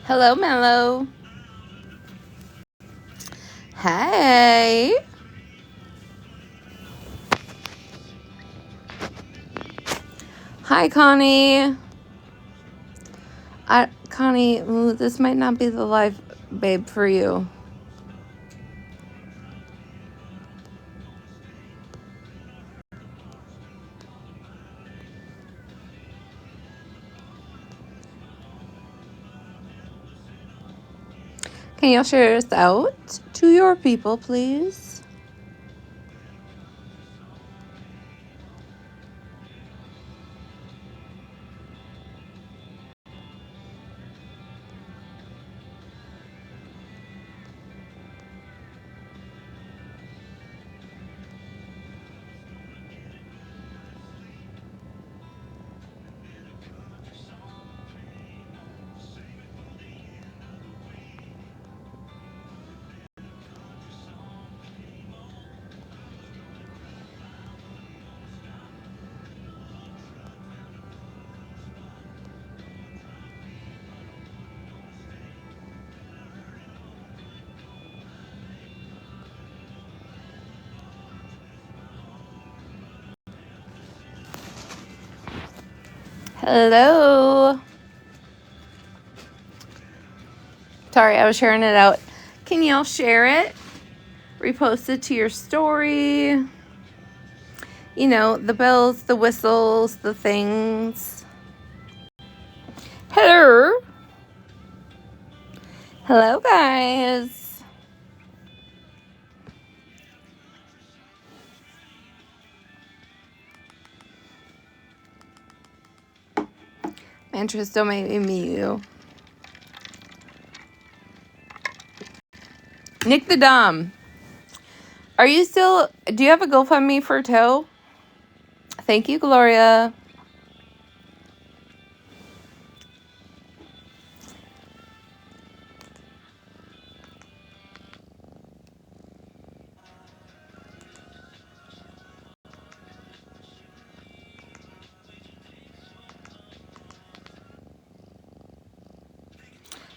Hello, Mello. Hey. Hi, Connie. Connie, this might not be the life, babe, for you. Can you share this out to your people, please? Hello. Sorry, I was sharing it out. Can y'all share it? Repost it to your story. You know, the bells, the whistles, the things. Hello. Hello, guys. Interest don't make me you. Nick the Dom. Are you still... Do you have a GoFundMe for Toe? Thank you, Gloria.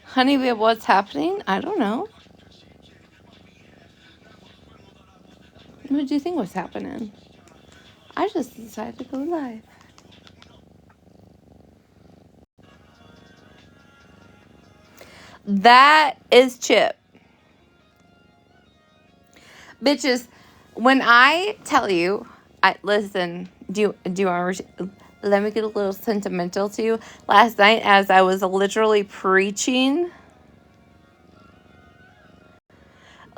Honey, babe, what's happening? I don't know. What do you think was happening? I just decided to go live. That is Chip. Bitches, when I tell you, listen, do you want to, let me get a little sentimental to you. Last night, as I was literally preaching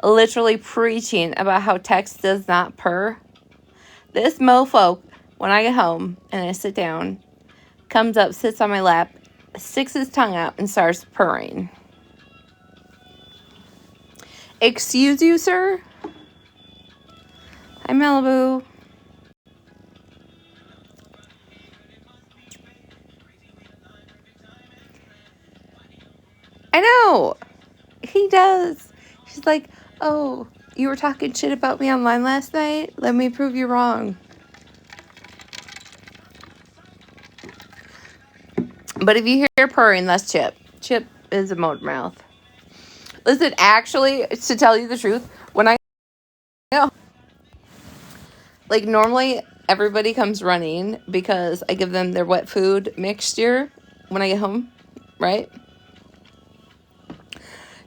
about how text does not purr, this mofo, when I get home and I sit down, comes up, sits on my lap, sticks his tongue out, and starts purring. Excuse you, sir? Hi, Malibu. I know. He does. She's like, oh, you were talking shit about me online last night? Let me prove you wrong. But if you hear purring, that's Chip. Chip is a motor mouth. Listen, actually, to tell you the truth, when I know, like, normally everybody comes running because I give them their wet food mixture when I get home, right?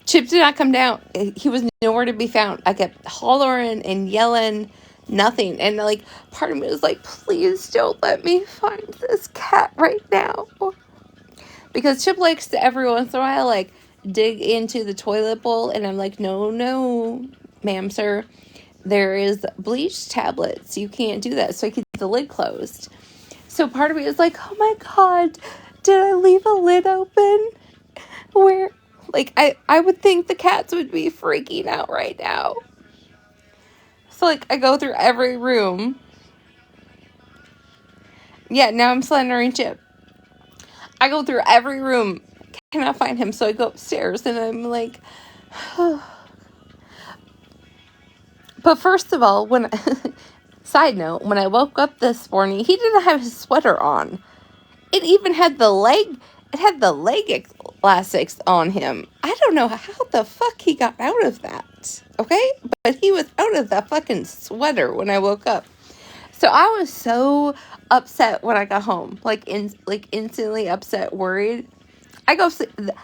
Chip did not come down. He was nowhere to be found. I kept hollering and yelling, nothing. And, like, part of me was like, please don't let me find this cat right now. Because Chip likes to every once in a while, like, dig into the toilet bowl. And I'm like, no, ma'am, sir. There is bleach tablets. You can't do that. So I keep the lid closed. So part of me is like, oh my God, did I leave a lid open? Where, like, I would think the cats would be freaking out right now. So, like, I go through every room. Yeah, now I'm slandering Chip. I go through every room, cannot find him, so I go upstairs, and I'm like, But first of all, side note, when I woke up this morning, he didn't have his sweater on. It even had the leg it had the leg elastics on him. I don't know how the fuck he got out of that. Okay? But he was out of that fucking sweater when I woke up. So I was so upset when I got home. Instantly upset, worried. I go sleep. That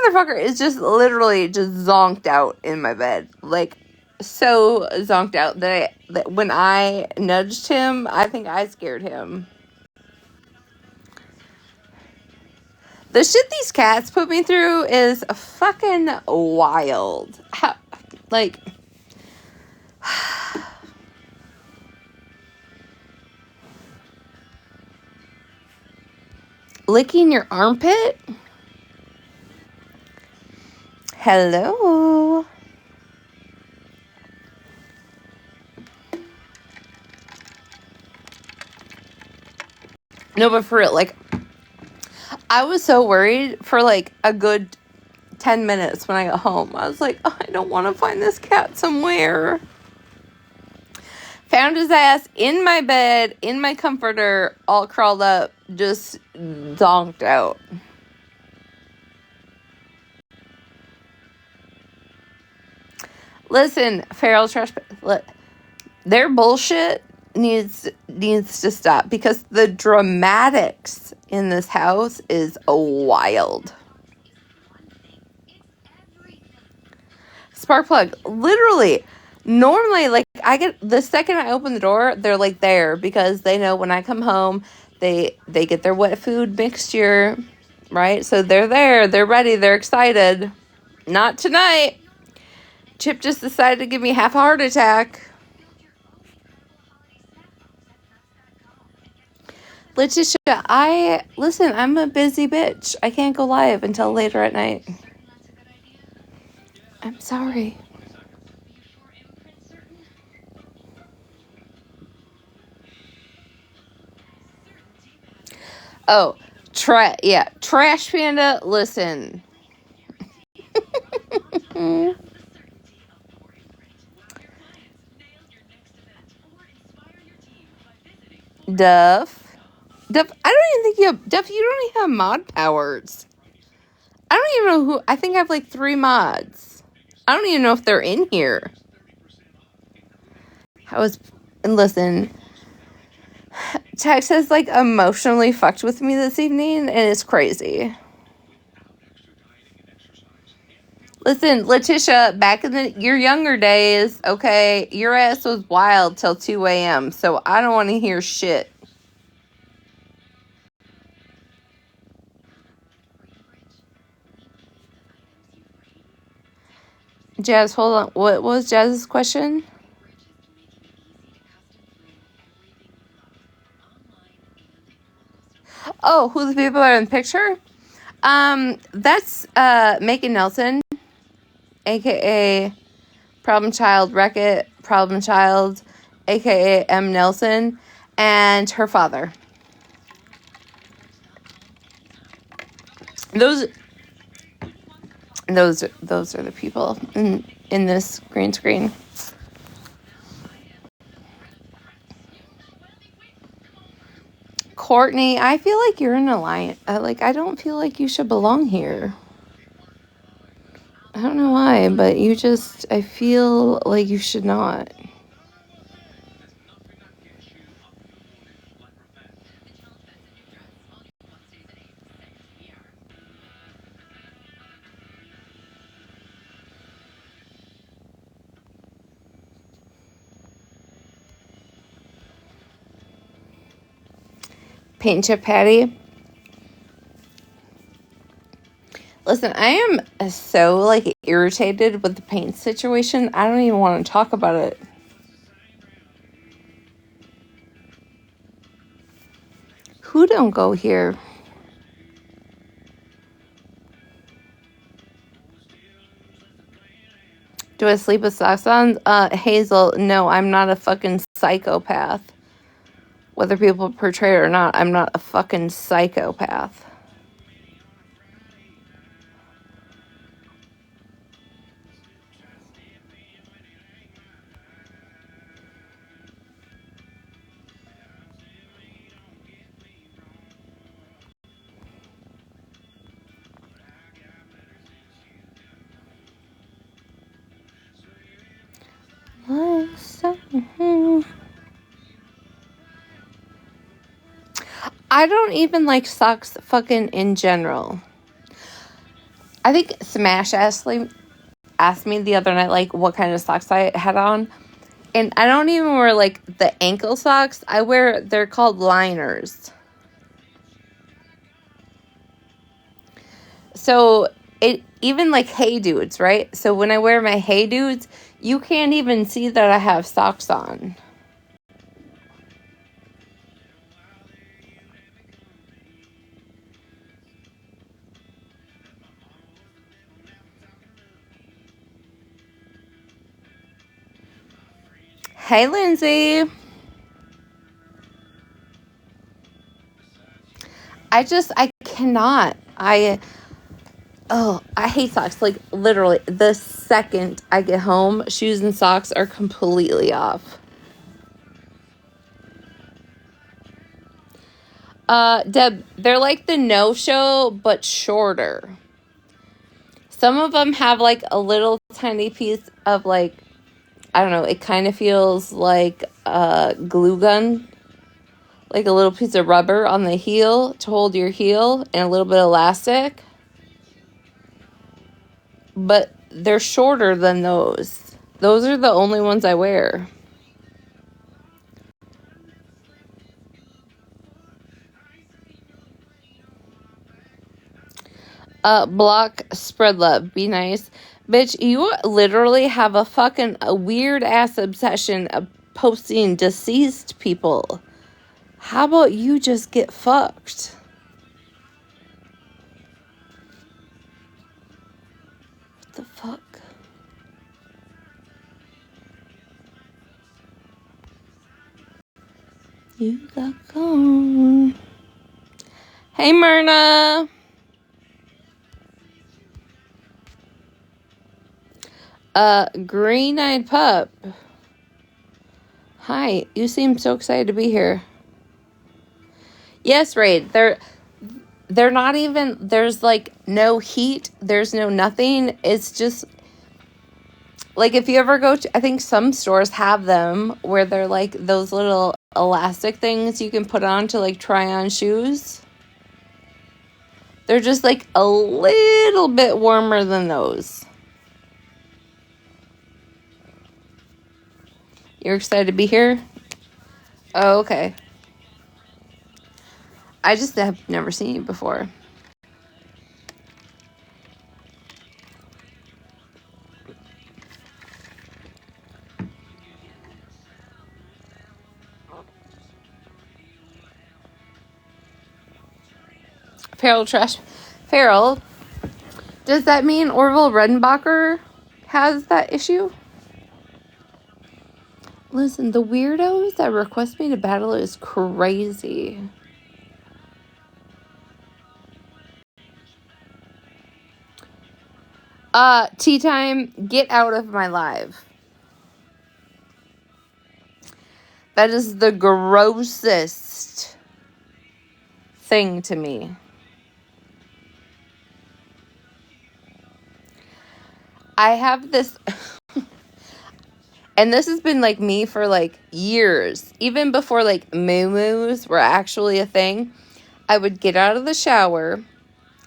motherfucker is just literally just zonked out in my bed. Like, so zonked out that when I nudged him, I think I scared him. The shit these cats put me through is fucking wild. How, like, licking your armpit? Hello? No, but for real, like, I was so worried for, like, a good 10 minutes when I got home. I was like, oh, I don't want to find this cat somewhere. Found his ass in my bed, in my comforter, all curled up, just zonked out. Listen, feral trash, their bullshit needs to stop because the dramatics in this house is wild. Spark plug, literally. Normally, like, I get the second I open the door, they're like there because they know when I come home, they get their wet food mixture, right? So they're there, they're ready, they're excited. Not tonight. Chip just decided to give me half a heart attack. Letitia, I'm a busy bitch. I can't go live until later at night. I'm sorry. Oh, Trash Panda, listen. Duff, I don't even think you have, Duff, you don't even have mod powers. I don't even know who, I think I have like 3 mods. I don't even know if they're in here. And listen, Tex has like emotionally fucked with me this evening and it's crazy. Listen, Letitia, back in your younger days, okay, your ass was wild till 2 a.m., so I don't want to hear shit. Jazz, hold on. What was Jazz's question? Oh, who the people are in the picture? That's Macon Nelson, aka Problem Child Wreck-It, Problem Child, aka M. Nelson, and her father. Those are the people in this green screen. Courtney, I feel like you're in alliance. I don't feel like you should belong here. I don't know why, but I feel like you should not. Paint chip patty. Listen, I am so irritated with the paint situation. I don't even want to talk about it. Who don't go here? Do I sleep with socks on? Hazel, no, I'm not a fucking psychopath. Whether people portray it or not, I'm not a fucking psychopath. I don't even like socks fucking in general. I think Smash asked me the other night, like, what kind of socks I had on. And I don't even wear, like, the ankle socks. They're called liners. So, even like Hey Dudes, right? So when I wear my Hey Dudes, you can't even see that I have socks on. Hey, Lindsay. I cannot. I hate socks. Like, literally, the second I get home, shoes and socks are completely off. Deb, they're like the no-show, but shorter. Some of them have, like, a little tiny piece of, like, I don't know, it kind of feels like a glue gun. Like a little piece of rubber on the heel to hold your heel and a little bit of elastic. But they're shorter than those. Those are the only ones I wear. Block, spread love, be nice. Bitch, you literally have a weird ass obsession of posting deceased people. How about you just get fucked? What the fuck? You got gone. Hey, Myrna. Green-eyed pup. Hi, you seem so excited to be here. Yes, Raid. They're not even, there's like no heat, there's no nothing. It's just like if you ever go to, I think some stores have them where they're like those little elastic things you can put on to like try on shoes. They're just like a little bit warmer than those. You're excited to be here? Oh, okay. I just have never seen you before. Farrell, does that mean Orville Redenbacher has that issue? Listen, the weirdos that request me to battle is crazy. Tea time, get out of my live. That is the grossest thing to me. I have this, and this has been like me for like years. Even before like moo-moos were actually a thing, I would get out of the shower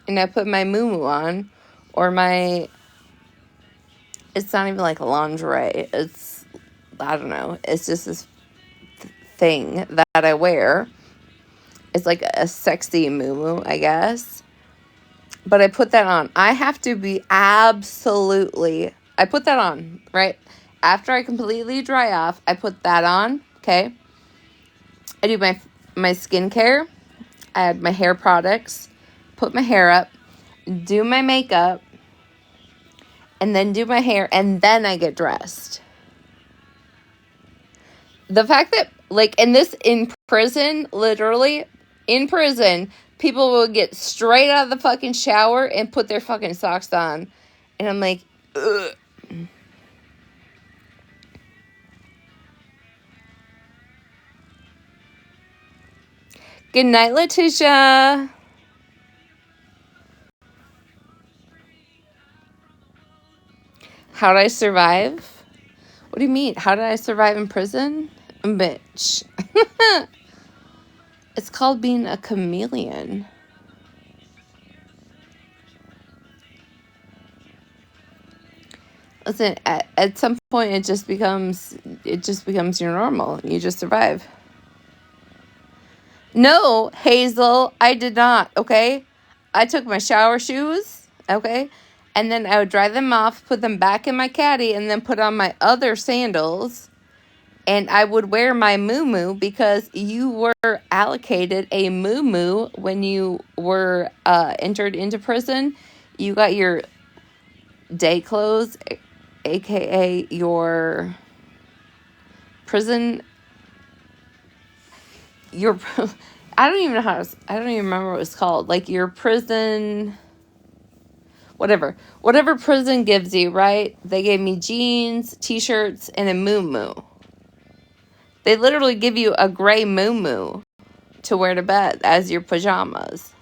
and I put my moo-moo on, or it's not even like lingerie. It's, I don't know. It's just this thing that I wear. It's like a sexy moo-moo, I guess. But I put that on. I have to be I put that on, right? After I completely dry off, I put that on, okay? I do my skincare. I add my hair products, put my hair up, do my makeup, and then do my hair, and then I get dressed. The fact that, like, and this in prison, literally, in prison, people will get straight out of the fucking shower and put their fucking socks on. And I'm like, ugh. Good night, Letitia. How did I survive? What do you mean? How did I survive in prison? Bitch. It's called being a chameleon. Listen, at some point it just becomes your normal. You just survive. No, Hazel, I did not, okay? I took my shower shoes, okay? And then I would dry them off, put them back in my caddy, and then put on my other sandals. And I would wear my muumuu because you were allocated a muumuu when you were entered into prison. You got your day clothes, aka your prison, your I don't even remember what it was called. Like your prison, whatever prison gives you, right? They gave me jeans, t-shirts, and a muumuu. They literally give you a gray muumuu to wear to bed as your pajamas.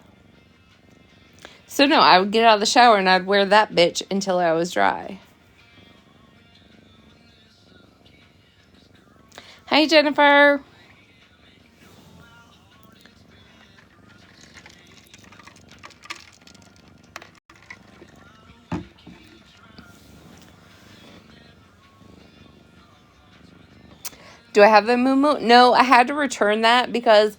So no, I would get out of the shower and I'd wear that bitch until I was dry. Hi, Jennifer. Do I have the muumuu? No, I had to return that because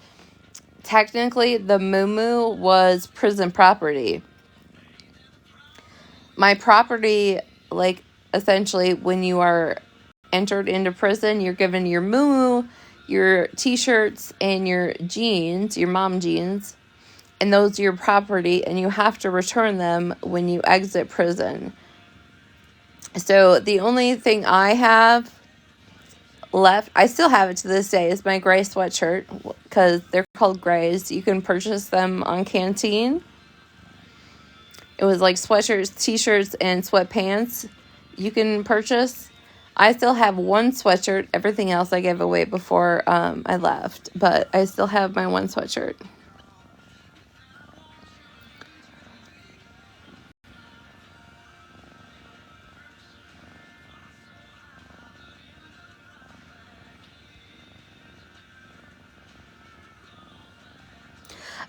technically the muumuu was prison property. My property, like, essentially when you are entered into prison, you're given your muumuu, your t-shirts, and your jeans, your mom jeans, and those are your property, and you have to return them when you exit prison. So the only thing I have left, I still have it to this day, is my gray sweatshirt, because they're called grays. You can purchase them on Canteen. It was like sweatshirts, t-shirts, and sweatpants you can purchase. I still have one sweatshirt. Everything else I gave away before I left. But I still have my one sweatshirt.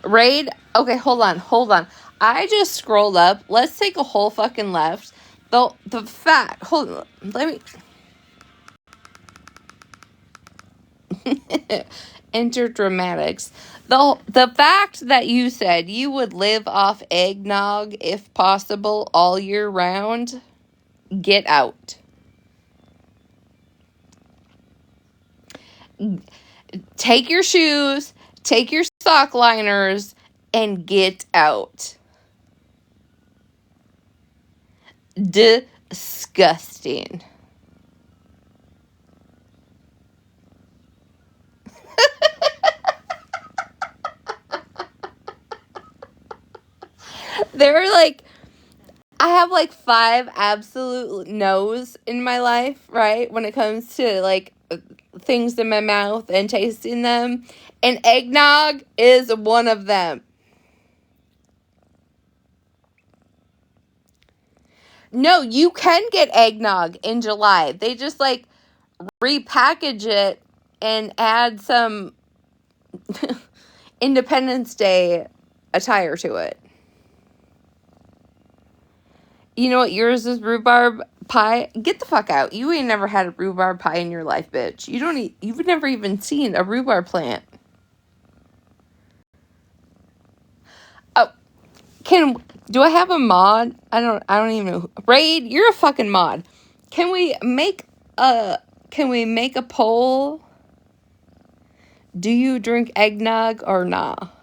Raid? Okay, hold on. I just scrolled up. Let's take a whole fucking left. The fact... Hold on. Let me... Enter dramatics. The fact that you said you would live off eggnog if possible all year round, get out. Take your shoes, take your sock liners, and get out. Disgusting. There are like, I have like 5 absolute no's in my life, right? When it comes to like things in my mouth and tasting them. And eggnog is one of them. No, you can get eggnog in July. They just like repackage it and add some Independence Day attire to it. You know what yours is? Rhubarb pie? Get the fuck out. You ain't never had a rhubarb pie in your life, bitch. You've never even seen a rhubarb plant. Oh, do I have a mod? I don't even know. Raid, you're a fucking mod. Can we make a poll? Do you drink eggnog or not?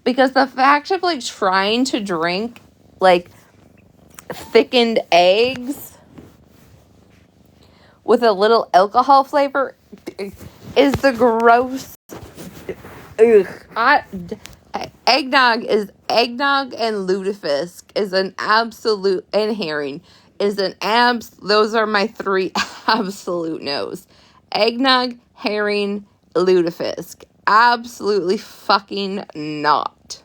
Because the fact of like trying to drink like thickened eggs with a little alcohol flavor is the gross. Eggnog and lutefisk is an absolute, and herring is an those are my 3 absolute no's. Eggnog, herring, lutefisk. Absolutely fucking not.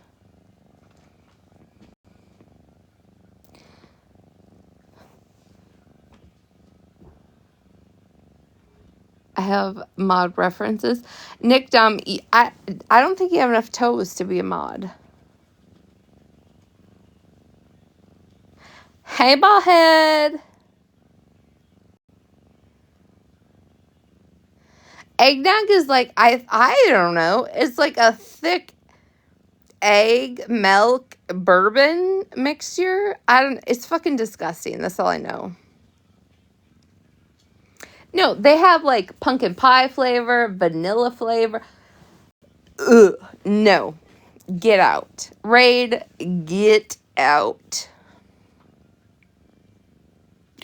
I have mod references. Nick Dom, I don't think you have enough toes to be a mod. Hey, ballhead. Eggnog is like, I don't know. It's like a thick egg, milk, bourbon mixture. It's fucking disgusting. That's all I know. No, they have like pumpkin pie flavor, vanilla flavor. Ugh, no. Get out. Raid, get out.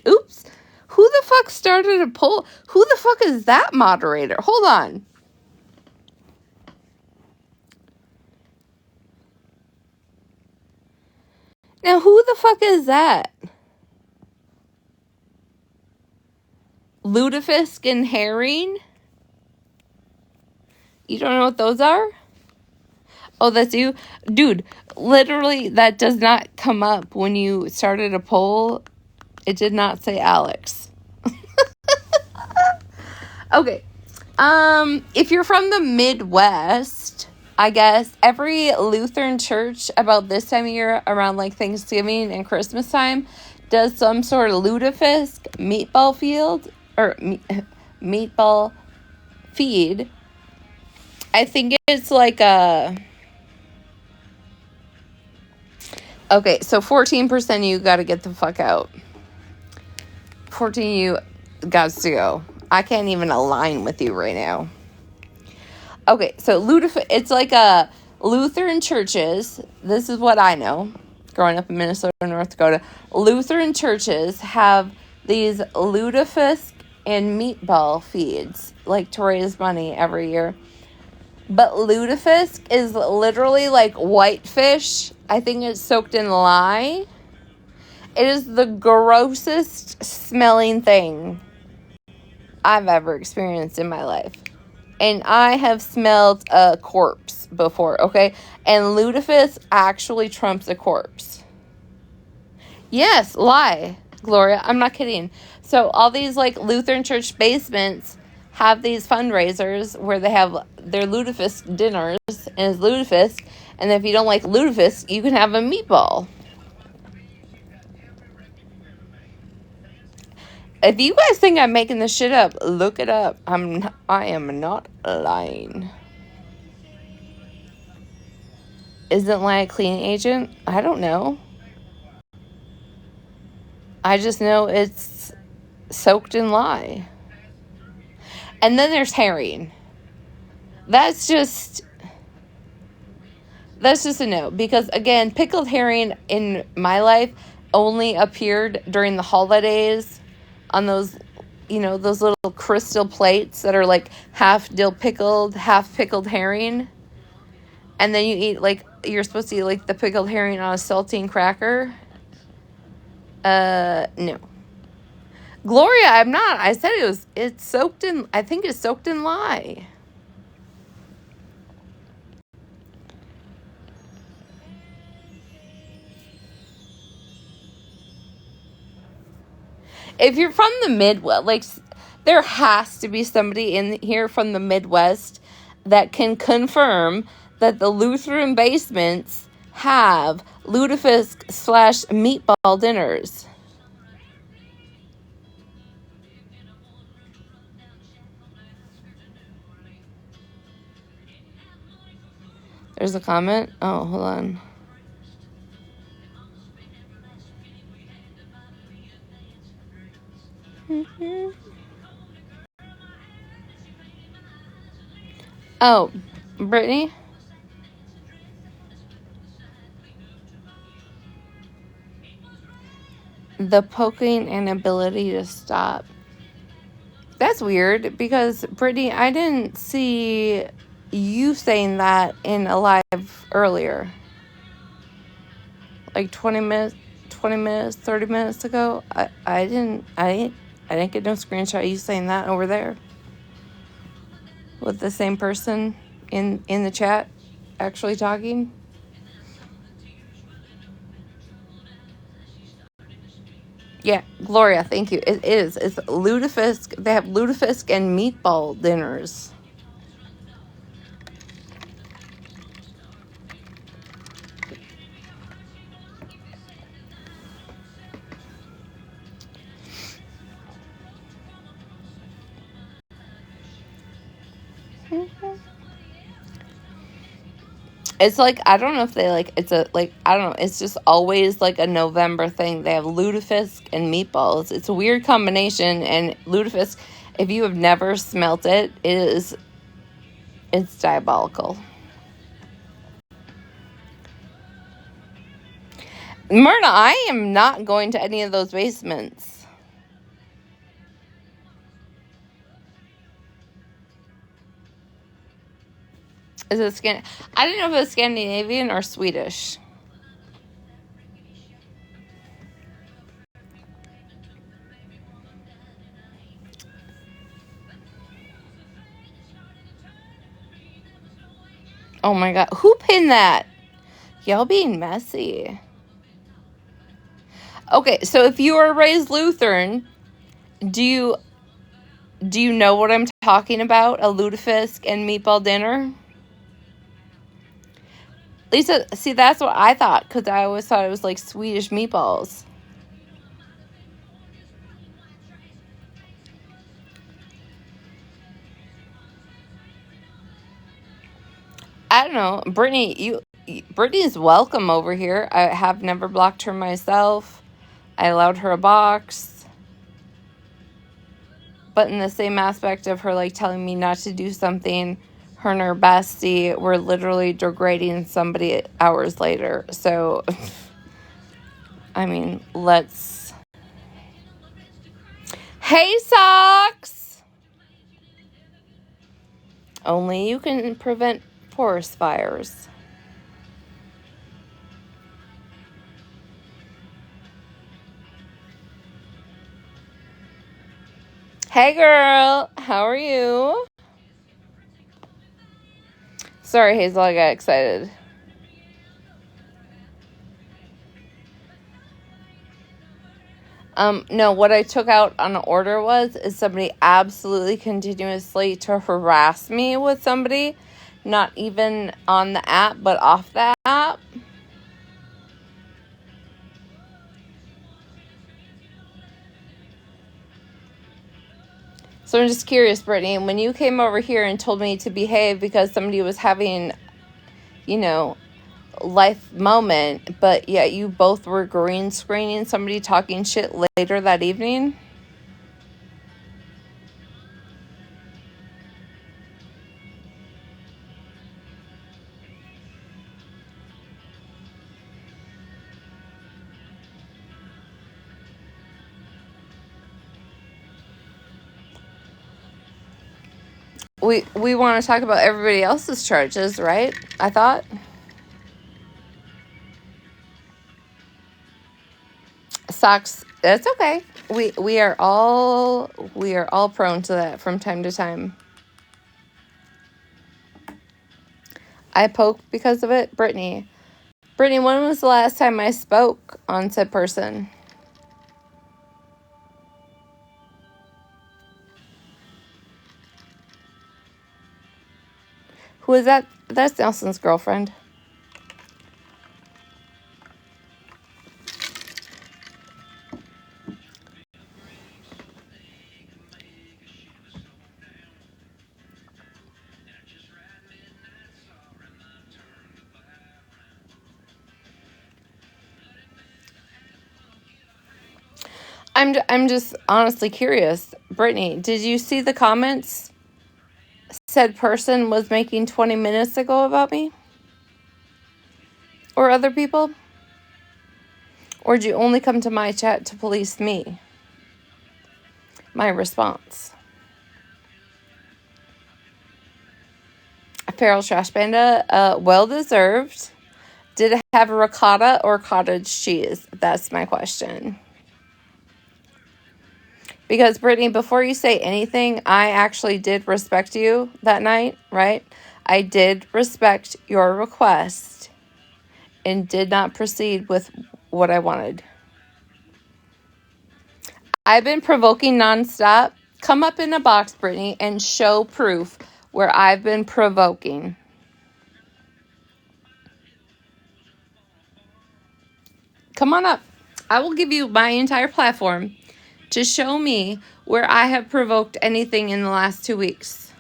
Oops. Who the fuck started a poll? Who the fuck is that moderator? Hold on. Now, who the fuck is that? Lutefisk and herring? You don't know what those are? Oh, that's you? Dude, literally, that does not come up when you started a poll. It did not say Alex. Okay. If you're from the Midwest, I guess every Lutheran church about this time of year, around like Thanksgiving and Christmas time, does some sort of lutefisk meatball field or meatball feed. I think it's like a... Okay, so 14% of you got to get the fuck out. 14 of you got to go. I can't even align with you right now. Okay, so it's like a Lutheran churches. This is what I know. Growing up in Minnesota, North Dakota, Lutheran churches have these lutefisk and meatball feeds, like to raise money every year. But lutefisk is literally like whitefish. I think it's soaked in lye. It is the grossest smelling thing I've ever experienced in my life. And I have smelled a corpse before, okay? And lutefisk actually trumps a corpse. Yes, lie, Gloria. I'm not kidding. So all these like Lutheran church basements have these fundraisers where they have their lutefisk dinners, and it's lutefisk. And if you don't like lutefisk, you can have a meatball. If you guys think I'm making this shit up, look it up. I am not lying. Isn't lye a cleaning agent? I don't know. I just know it's soaked in lye. And then there's herring. That's just a no. Because, again, pickled herring in my life only appeared during the holidays on those, those little crystal plates that are like half dill pickled, half pickled herring. And then you eat, like, you're supposed to eat, like, the pickled herring on a saltine cracker. No. Gloria, I'm not. I said it's soaked in, I think it's soaked in lye. If you're from the Midwest, like, there has to be somebody in here from the Midwest that can confirm that the Lutheran basements have lutefisk / meatball dinners. There's a comment. Oh, hold on. Oh, Brittany? The poking inability to stop. That's weird because, Brittany, I didn't see you saying that in a live earlier. Like 20 minutes, 30 minutes ago. I didn't get no screenshot of you saying that over there. With the same person in the chat actually talking. Yeah, Gloria, thank you. It is. It's lutefisk. They have lutefisk and meatball dinners. It's like, I don't know if they like, it's a, like, I don't know. It's just always like a November thing. They have lutefisk and meatballs. It's a weird combination. And lutefisk, if you have never smelt it, it's diabolical. Myrna, I am not going to any of those basements. Is it I didn't know if it was Scandinavian or Swedish. Oh my god, who pinned that? Y'all being messy. Okay, so if you are raised Lutheran, do you know what I'm talking about? A lutefisk and meatball dinner? Lisa, see, that's what I thought, because I always thought it was like Swedish meatballs. I don't know. Brittany's welcome over here. I have never blocked her myself. I allowed her a box. But in the same aspect of her, like, telling me not to do something, her and her bestie were literally degrading somebody hours later. So, I mean, let's... Hey, Socks! Only you can prevent forest fires. Hey, girl! How are you? Sorry, Hazel, I got excited. No, what I took out on an order is somebody absolutely continuously to harass me with somebody, not even on the app, but off the app. So I'm just curious, Brittany, when you came over here and told me to behave because somebody was having, life moment, but yet you both were green screening somebody talking shit later that evening. We want to talk about everybody else's charges, right? I thought. Socks, that's okay. We are all prone to that from time to time. I poke because of it. Brittany, when was the last time I spoke on said person? Who is that? That's Nelson's girlfriend. I'm just honestly curious. Brittany, did you see the comments said person was making 20 minutes ago about me? Or other people? Or did you only come to my chat to police me? My response. Feral Trash Panda, well deserved. Did it have ricotta or cottage cheese? That's my question. Because, Brittany, before you say anything, I actually did respect you that night, right? I did respect your request and did not proceed with what I wanted. I've been provoking nonstop. Come up in a box, Brittany, and show proof where I've been provoking. Come on up. I will give you my entire platform to show me where I have provoked anything in the last 2 weeks.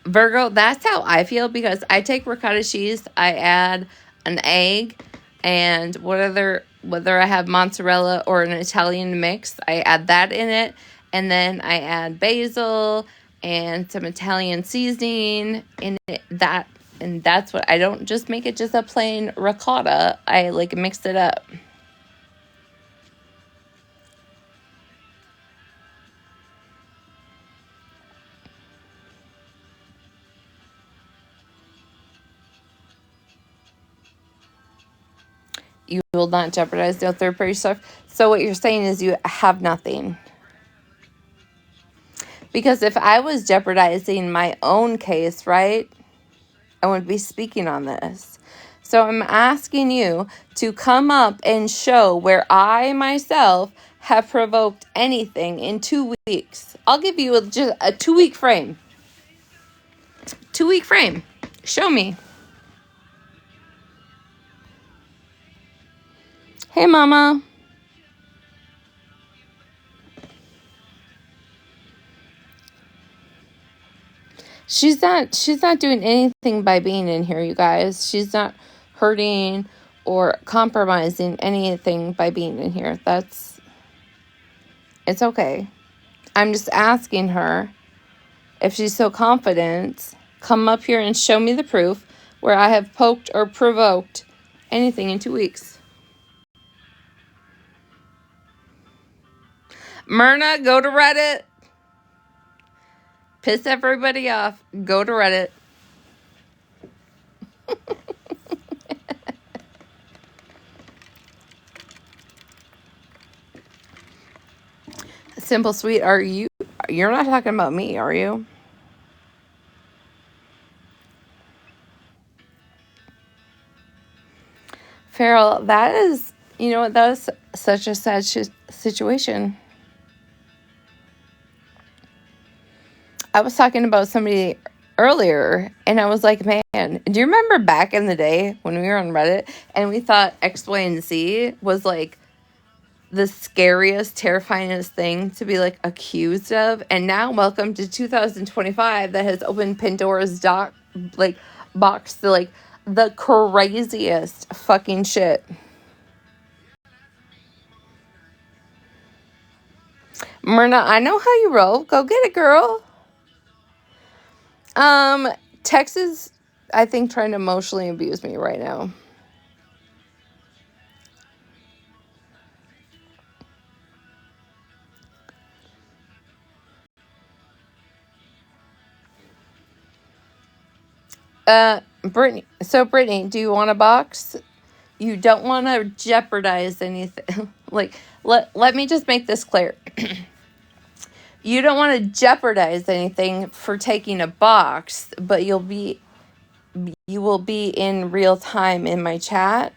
Virgo, that's how I feel, because I take ricotta cheese, I add an egg, and whether I have mozzarella or an Italian mix, I add that in it, and then I add basil and some Italian seasoning in it. And that's what, I don't just make it just a plain ricotta. I like mix it up. You will not jeopardize no third party stuff. So what you're saying is you have nothing. Because if I was jeopardizing my own case, right, I wouldn't be speaking on this. So I'm asking you to come up and show where I myself have provoked anything in 2 weeks. I'll give you just a 2-week frame. 2-week frame. Show me. Hey, Mama. She's not doing anything by being in here, you guys. She's not hurting or compromising anything by being in here. It's okay. I'm just asking her, if she's so confident, come up here and show me the proof where I have poked or provoked anything in 2 weeks. Myrna, go to Reddit. Piss everybody off. Go to Reddit. Simple Sweet, you're not talking about me, are you? Farrell, that is, that is such a sad situation. I was talking about somebody earlier, and I was like, man, do you remember back in the day when we were on Reddit and we thought X, Y, and Z was like the scariest, terrifyingest thing to be like accused of? And now, welcome to 2025 that has opened Pandora's box to like the craziest fucking shit. Myrna, I know how you roll. Go get it, girl. Texas, I think, trying to emotionally abuse me right now. Brittany, do you want a box? You don't want to jeopardize anything. Let me just make this clear. You don't want to jeopardize anything for taking a box, but you will be in real time in my chat.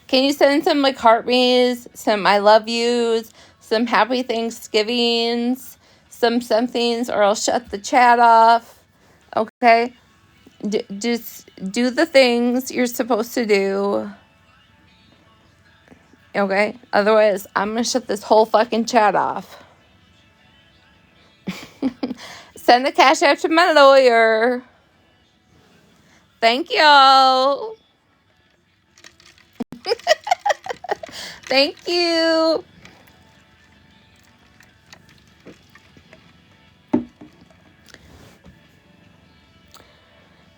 Can you send some like heart me's, some I love yous, some happy Thanksgivings, some somethings, or I'll shut the chat off. Okay? Just do the things you're supposed to do. Okay? Otherwise, I'm going to shut this whole fucking chat off. Send the cash out to my lawyer. Thank y'all. Thank you.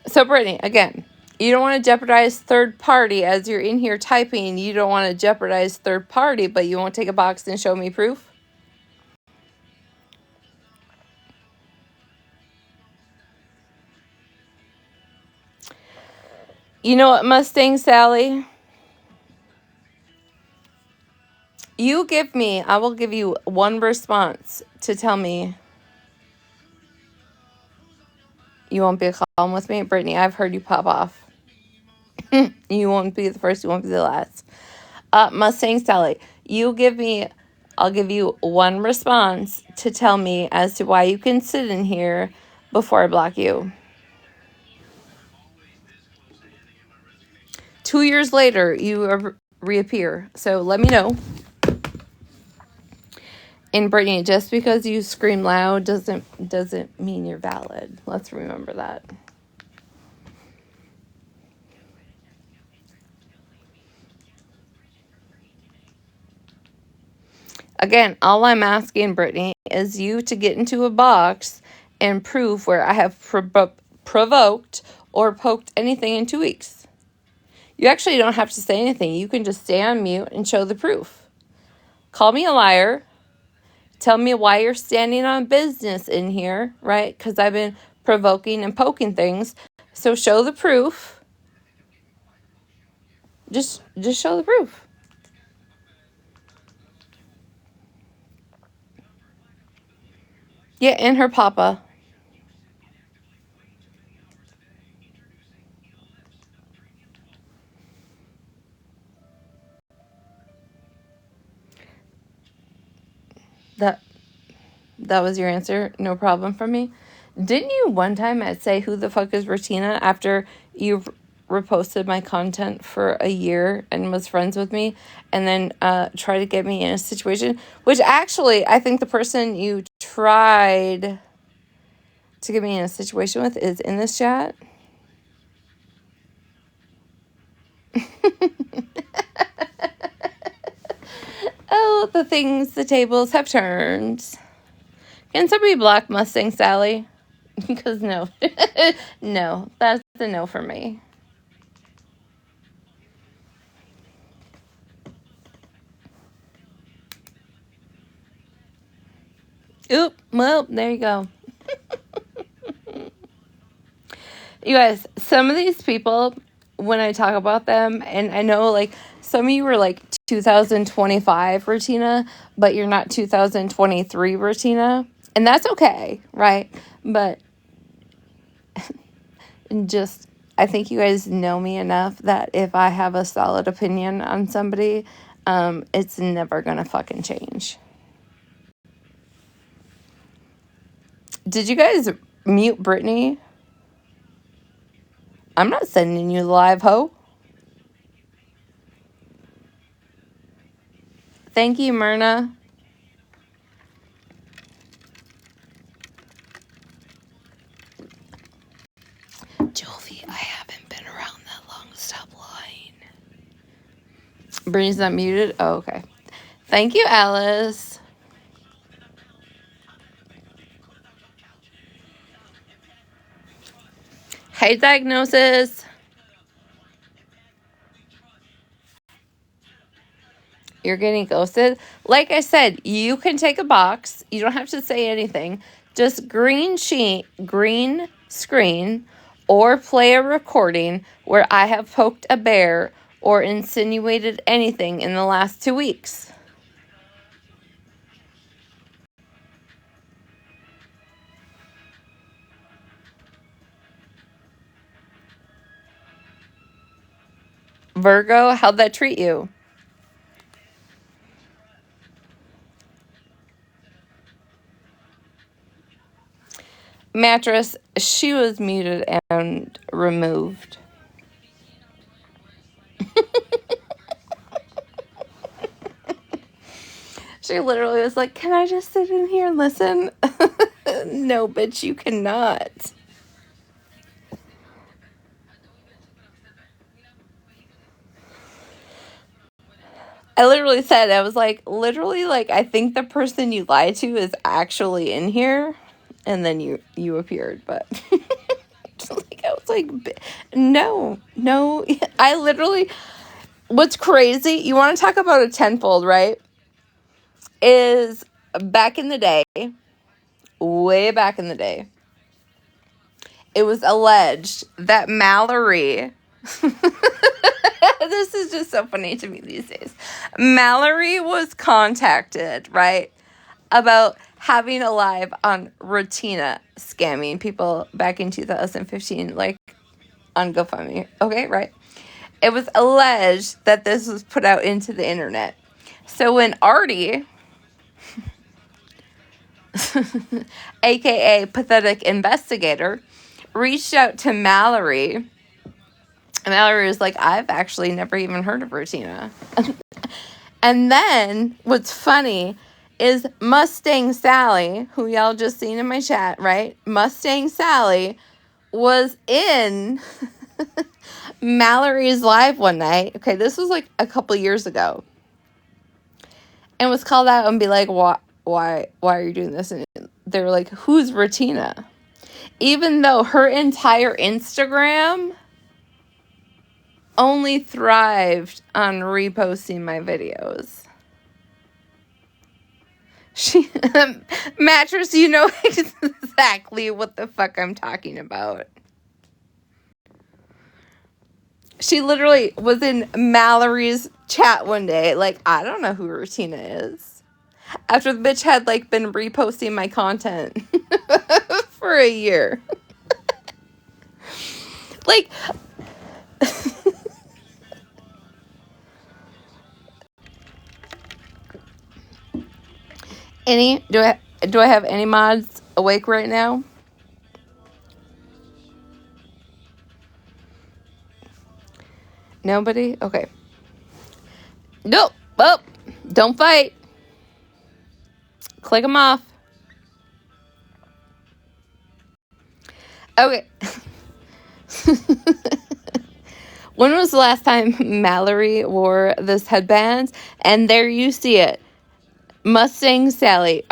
So, Brittany, again, you don't want to jeopardize third party as you're in here typing. You don't want to jeopardize third party, but you won't take a box and show me proof? You know what, Mustang Sally? I will give you one response to tell me. You won't be calm with me? Brittany, I've heard you pop off. You won't be the first, you won't be the last. Mustang Sally, I'll give you one response to tell me as to why you can sit in here before I block you. 2 years later, you reappear. So let me know. And Brittany, just because you scream loud doesn't mean you're valid. Let's remember that. Again, all I'm asking, Brittany, is you to get into a box and prove where I have provoked or poked anything in 2 weeks. You actually don't have to say anything. You can just stay on mute and show the proof. Call me a liar. Tell me why you're standing on business in here, right? Because I've been provoking and poking things. So show the proof. Just show the proof. Yeah, and her papa. That was your answer? No problem for me? Didn't you one time say who the fuck is Retina after you reposted my content for a year and was friends with me and then try to get me in a situation? Which actually, I think the person you tried to get me in a situation with is in this chat. Oh, the tables have turned. Can somebody block Mustang Sally? Because no. No, that's a no for me. Oop, well, there you go. You guys, some of these people, when I talk about them, and I know, like, some of you were, like, 2025 Retina, but you're not 2023 Retina. And that's okay, right? But just, I think you guys know me enough that if I have a solid opinion on somebody, it's never gonna fucking change. Did you guys mute Brittany? I'm not sending you the live, ho. Thank you, Myrna. Jovi, I haven't been around that long. Stop lying. Brittany's not muted? Oh, okay. Thank you, Alice. Hey, Diagnosis. You're getting ghosted. Like I said, you can take a box. You don't have to say anything. Just green screen, or play a recording where I have poked a bear or insinuated anything in the last 2 weeks. Virgo, how'd that treat you? Mattress, she was muted and removed. She literally was like, can I just sit in here and listen? No, bitch, you cannot. I literally said, I was like, I think the person you lied to is actually in here. And then you appeared, but I was like, no. I literally, what's crazy, you want to talk about a tenfold, right? Is back in the day, way back in the day, it was alleged that Mallory, this is just so funny to me these days. Mallory was contacted, right, about having a live on Retina scamming people back in 2015, like on GoFundMe. Okay, right? It was alleged that this was put out into the internet. So when Artie, aka Pathetic Investigator, reached out to Mallory, Mallory was like, I've actually never even heard of Retina. And then what's funny is Mustang Sally, who y'all just seen in my chat, right? Mustang Sally was in Mallory's live one night. Okay, this was like a couple years ago. And was called out and be like, why are you doing this? And they were like, who's Retina? Even though her entire Instagram only thrived on reposting my videos. She Mattress, you know exactly what the fuck I'm talking about. She literally was in Mallory's chat one day, like, I don't know who Retina is. After the bitch had, like, been reposting my content for a year. Like, do I have any mods awake right now? Nobody? Okay. Nope. Oh, don't fight. Click them off. Okay. When was the last time Mallory wore this headband? And there you see it. Mustang Sally.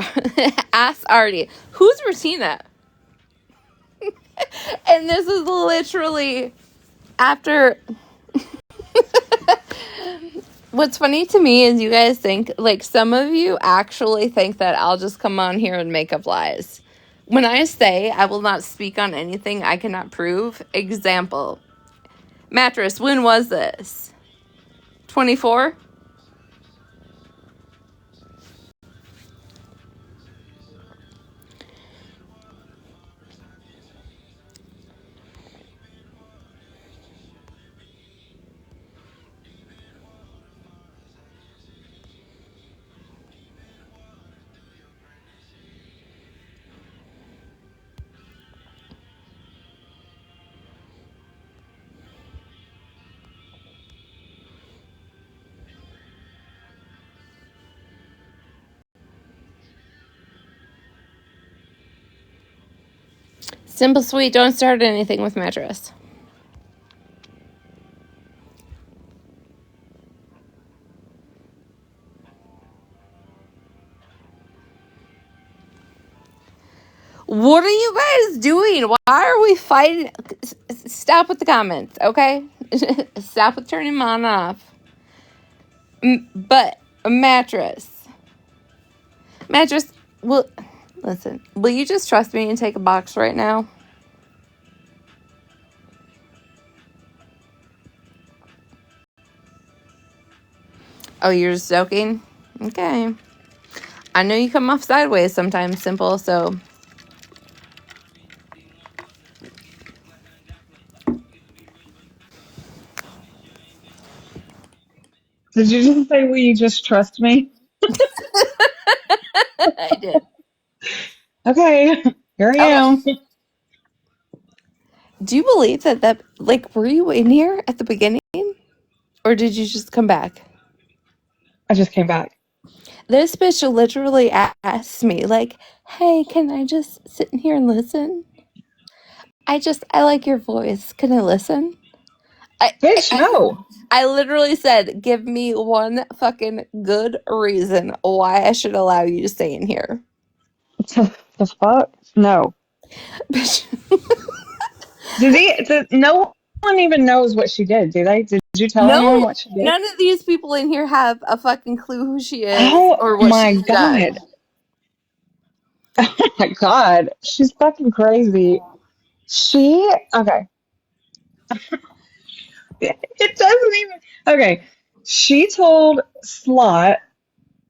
Ask Artie. Who's Retina? And this is literally after... What's funny to me is you guys think, like, some of you actually think that I'll just come on here and make up lies. When I say I will not speak on anything I cannot prove, example, Mattress, when was this? 24? Simple, sweet, don't start anything with Mattress. What are you guys doing? Why are we fighting? Stop with the comments, okay? Stop with turning them on and off. But Mattress, listen, will you just trust me and take a box right now? Oh, you're just joking? Okay. I know you come off sideways sometimes, Simple, so... Did you just say, will you just trust me? I did. Okay, here I am. Do you believe that, like, were you in here at the beginning? Or did you just come back? I just came back. This bitch literally asked me, like, hey, can I just sit in here and listen? I like your voice. Can I listen? Bitch, no. I literally said, give me one fucking good reason why I should allow you to stay in here. The fuck? No. No one even knows what she did, do they? Did you tell anyone what she did? None of these people in here have a fucking clue who she is or Oh what my she's god. done. Oh my god. She's fucking crazy. Okay. It doesn't even, okay. She told Slot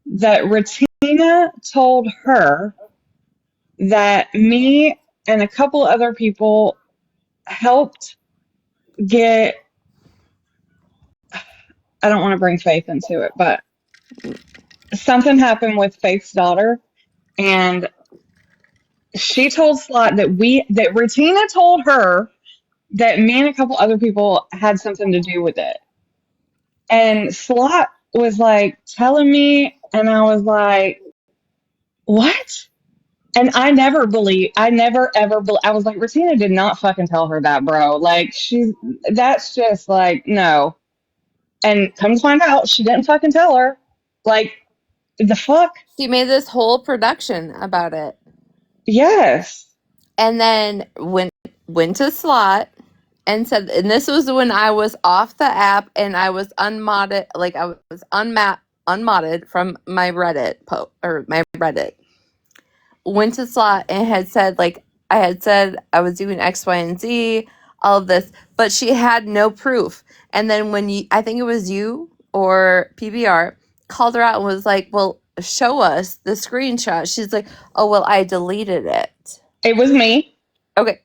that Retina told her that me and a couple other people helped get, I don't want to bring Faith into it, but something happened with Faith's daughter, and she told Slot that Retina told her that me and a couple other people had something to do with it. And Slot was like telling me, and I was like, what? And I never ever, I was like, Retina did not fucking tell her that, bro. Like, that's just like, no. And come to find out, she didn't fucking tell her. Like, the fuck? She made this whole production about it. Yes. And then went to Slot and said, and this was when I was off the app and I was unmodded, like I was unmodded from my Reddit post or my Reddit. Went to Slot and had said, like, I had said I was doing X, Y, and Z, all of this, but she had no proof. And then when I think it was you or PBR called her out and was like, well, show us the screenshot. She's like, oh, well, I deleted it. It was me. Okay.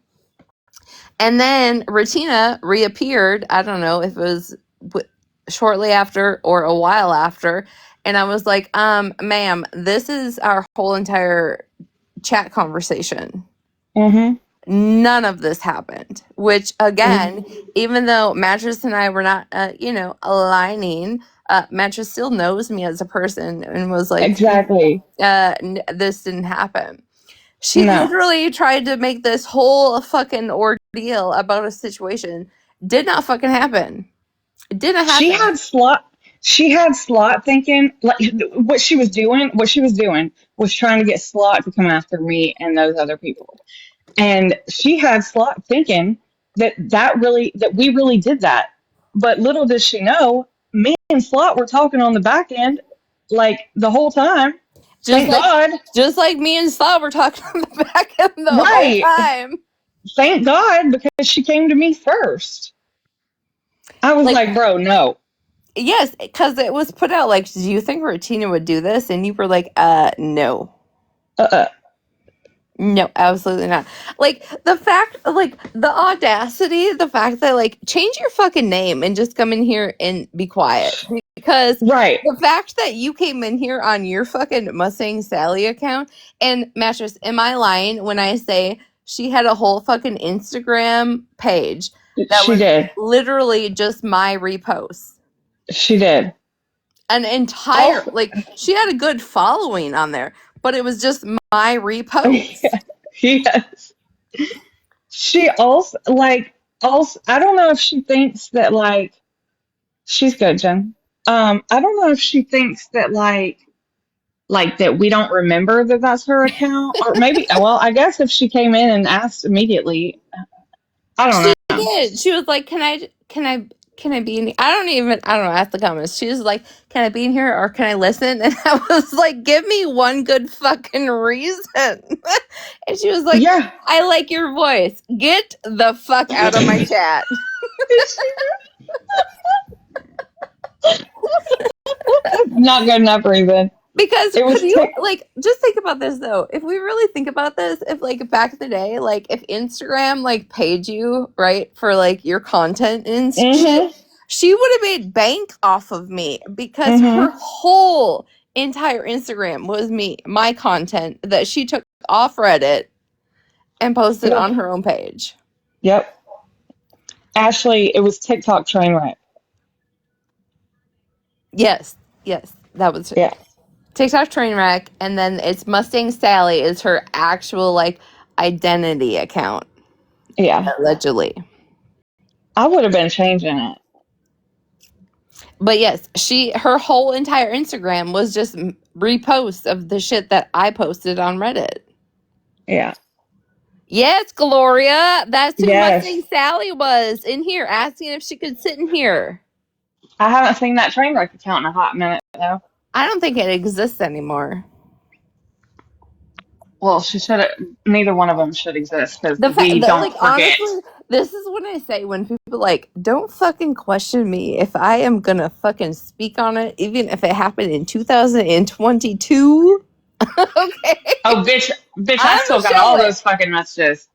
And then Retina reappeared. I don't know if it was shortly after or a while after. And I was like, ma'am, this is our whole entire chat conversation. Mm-hmm. None of this happened. Which, again, even though Mattress and I were not, aligning, Mattress still knows me as a person and was like, Exactly. this didn't happen. She No. literally tried to make this whole fucking ordeal about a situation. Did not fucking happen. It didn't happen. She had Slot thinking, like, what she was doing was trying to get Slot to come after me and those other people. And she had Slot thinking that we really did that. But little does she know, me and Slot were talking on the back end like the whole time. Thank God. Just like me and Slot were talking on the back end the Right. whole time. Thank God, because she came to me first. I was like, bro, no. Yes, because it was put out like, do you think Retina would do this? And you were like, no. No, absolutely not. Like, the fact, like, the audacity, the fact that, like, change your fucking name and just come in here and be quiet. Because the fact that you came in here on your fucking Mustang Sally account, and Mattress, am I lying when I say she had a whole fucking Instagram page that was literally just my reposts? She did. An entire, like, she had a good following on there, but it was just my repost. Yes. She also, I don't know if she thinks that, like, she's good, Jen. I don't know if she thinks that, like that we don't remember that that's her account, or maybe, well, I guess if she came in and asked immediately, I don't know. She did. She was like, can I be in here? I don't know, ask the comments. She was like, can I be in here or can I listen? And I was like, give me one good fucking reason. And she was like, yeah, I like your voice. Get the fuck out of my chat. Not good enough reason. Because just think about this though. If we really think about this, if like back in the day, like if Instagram like paid you, right, for like your content and shit, she would have made bank off of me because her whole entire Instagram was my content that she took off Reddit and posted on her own page. Yep. Ashley, it was TikTok train wreck. Yes, that was it. Yeah. TikTok train wreck, and then it's Mustang Sally is her actual like identity account. Yeah, allegedly. I would have been changing it. But yes, her whole entire Instagram was just reposts of the shit that I posted on Reddit. Yeah. Yes, Gloria, that's who Mustang Sally was in here asking if she could sit in here. I haven't seen that train wreck account in a hot minute though. I don't think it exists anymore. Well, she should. Neither one of them should exist because we don't like, forget. Honestly, this is what I say when people like, don't fucking question me if I am gonna fucking speak on it, even if it happened in 2022. Okay. Oh, bitch, I I'm still gonna got show all it. those fucking messages.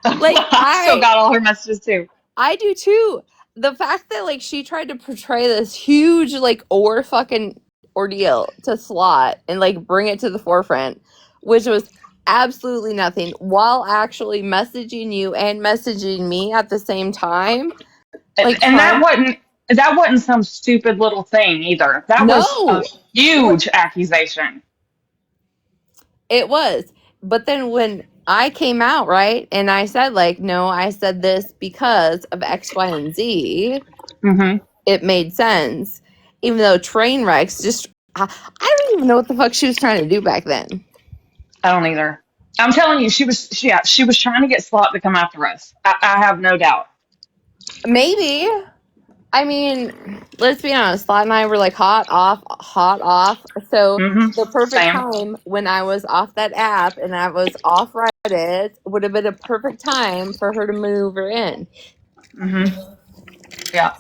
Like I still got all her messages too. I do too. The fact that like she tried to portray this huge like fucking ordeal to Slot and like bring it to the forefront, which was absolutely nothing, while actually messaging you and messaging me at the same time, like And trying. that wasn't some stupid little thing either. That was a No, it was. huge accusation. It was. But then when I came out, right, and I said, like, no, I said this because of X, Y, and Z, Mm-hmm. it made sense. Even though train wrecks just, I don't even know what the fuck she was trying to do back then. I don't either. I'm telling you, she was trying to get Slot to come after us. I have no doubt. Maybe. I mean, let's be honest. Slot and I were like hot, off, hot, off. So Mm-hmm. the perfect Same. time when I was off that app and I was off Reddit would have been a perfect time for her to move her in. Mm-hmm. Yeah.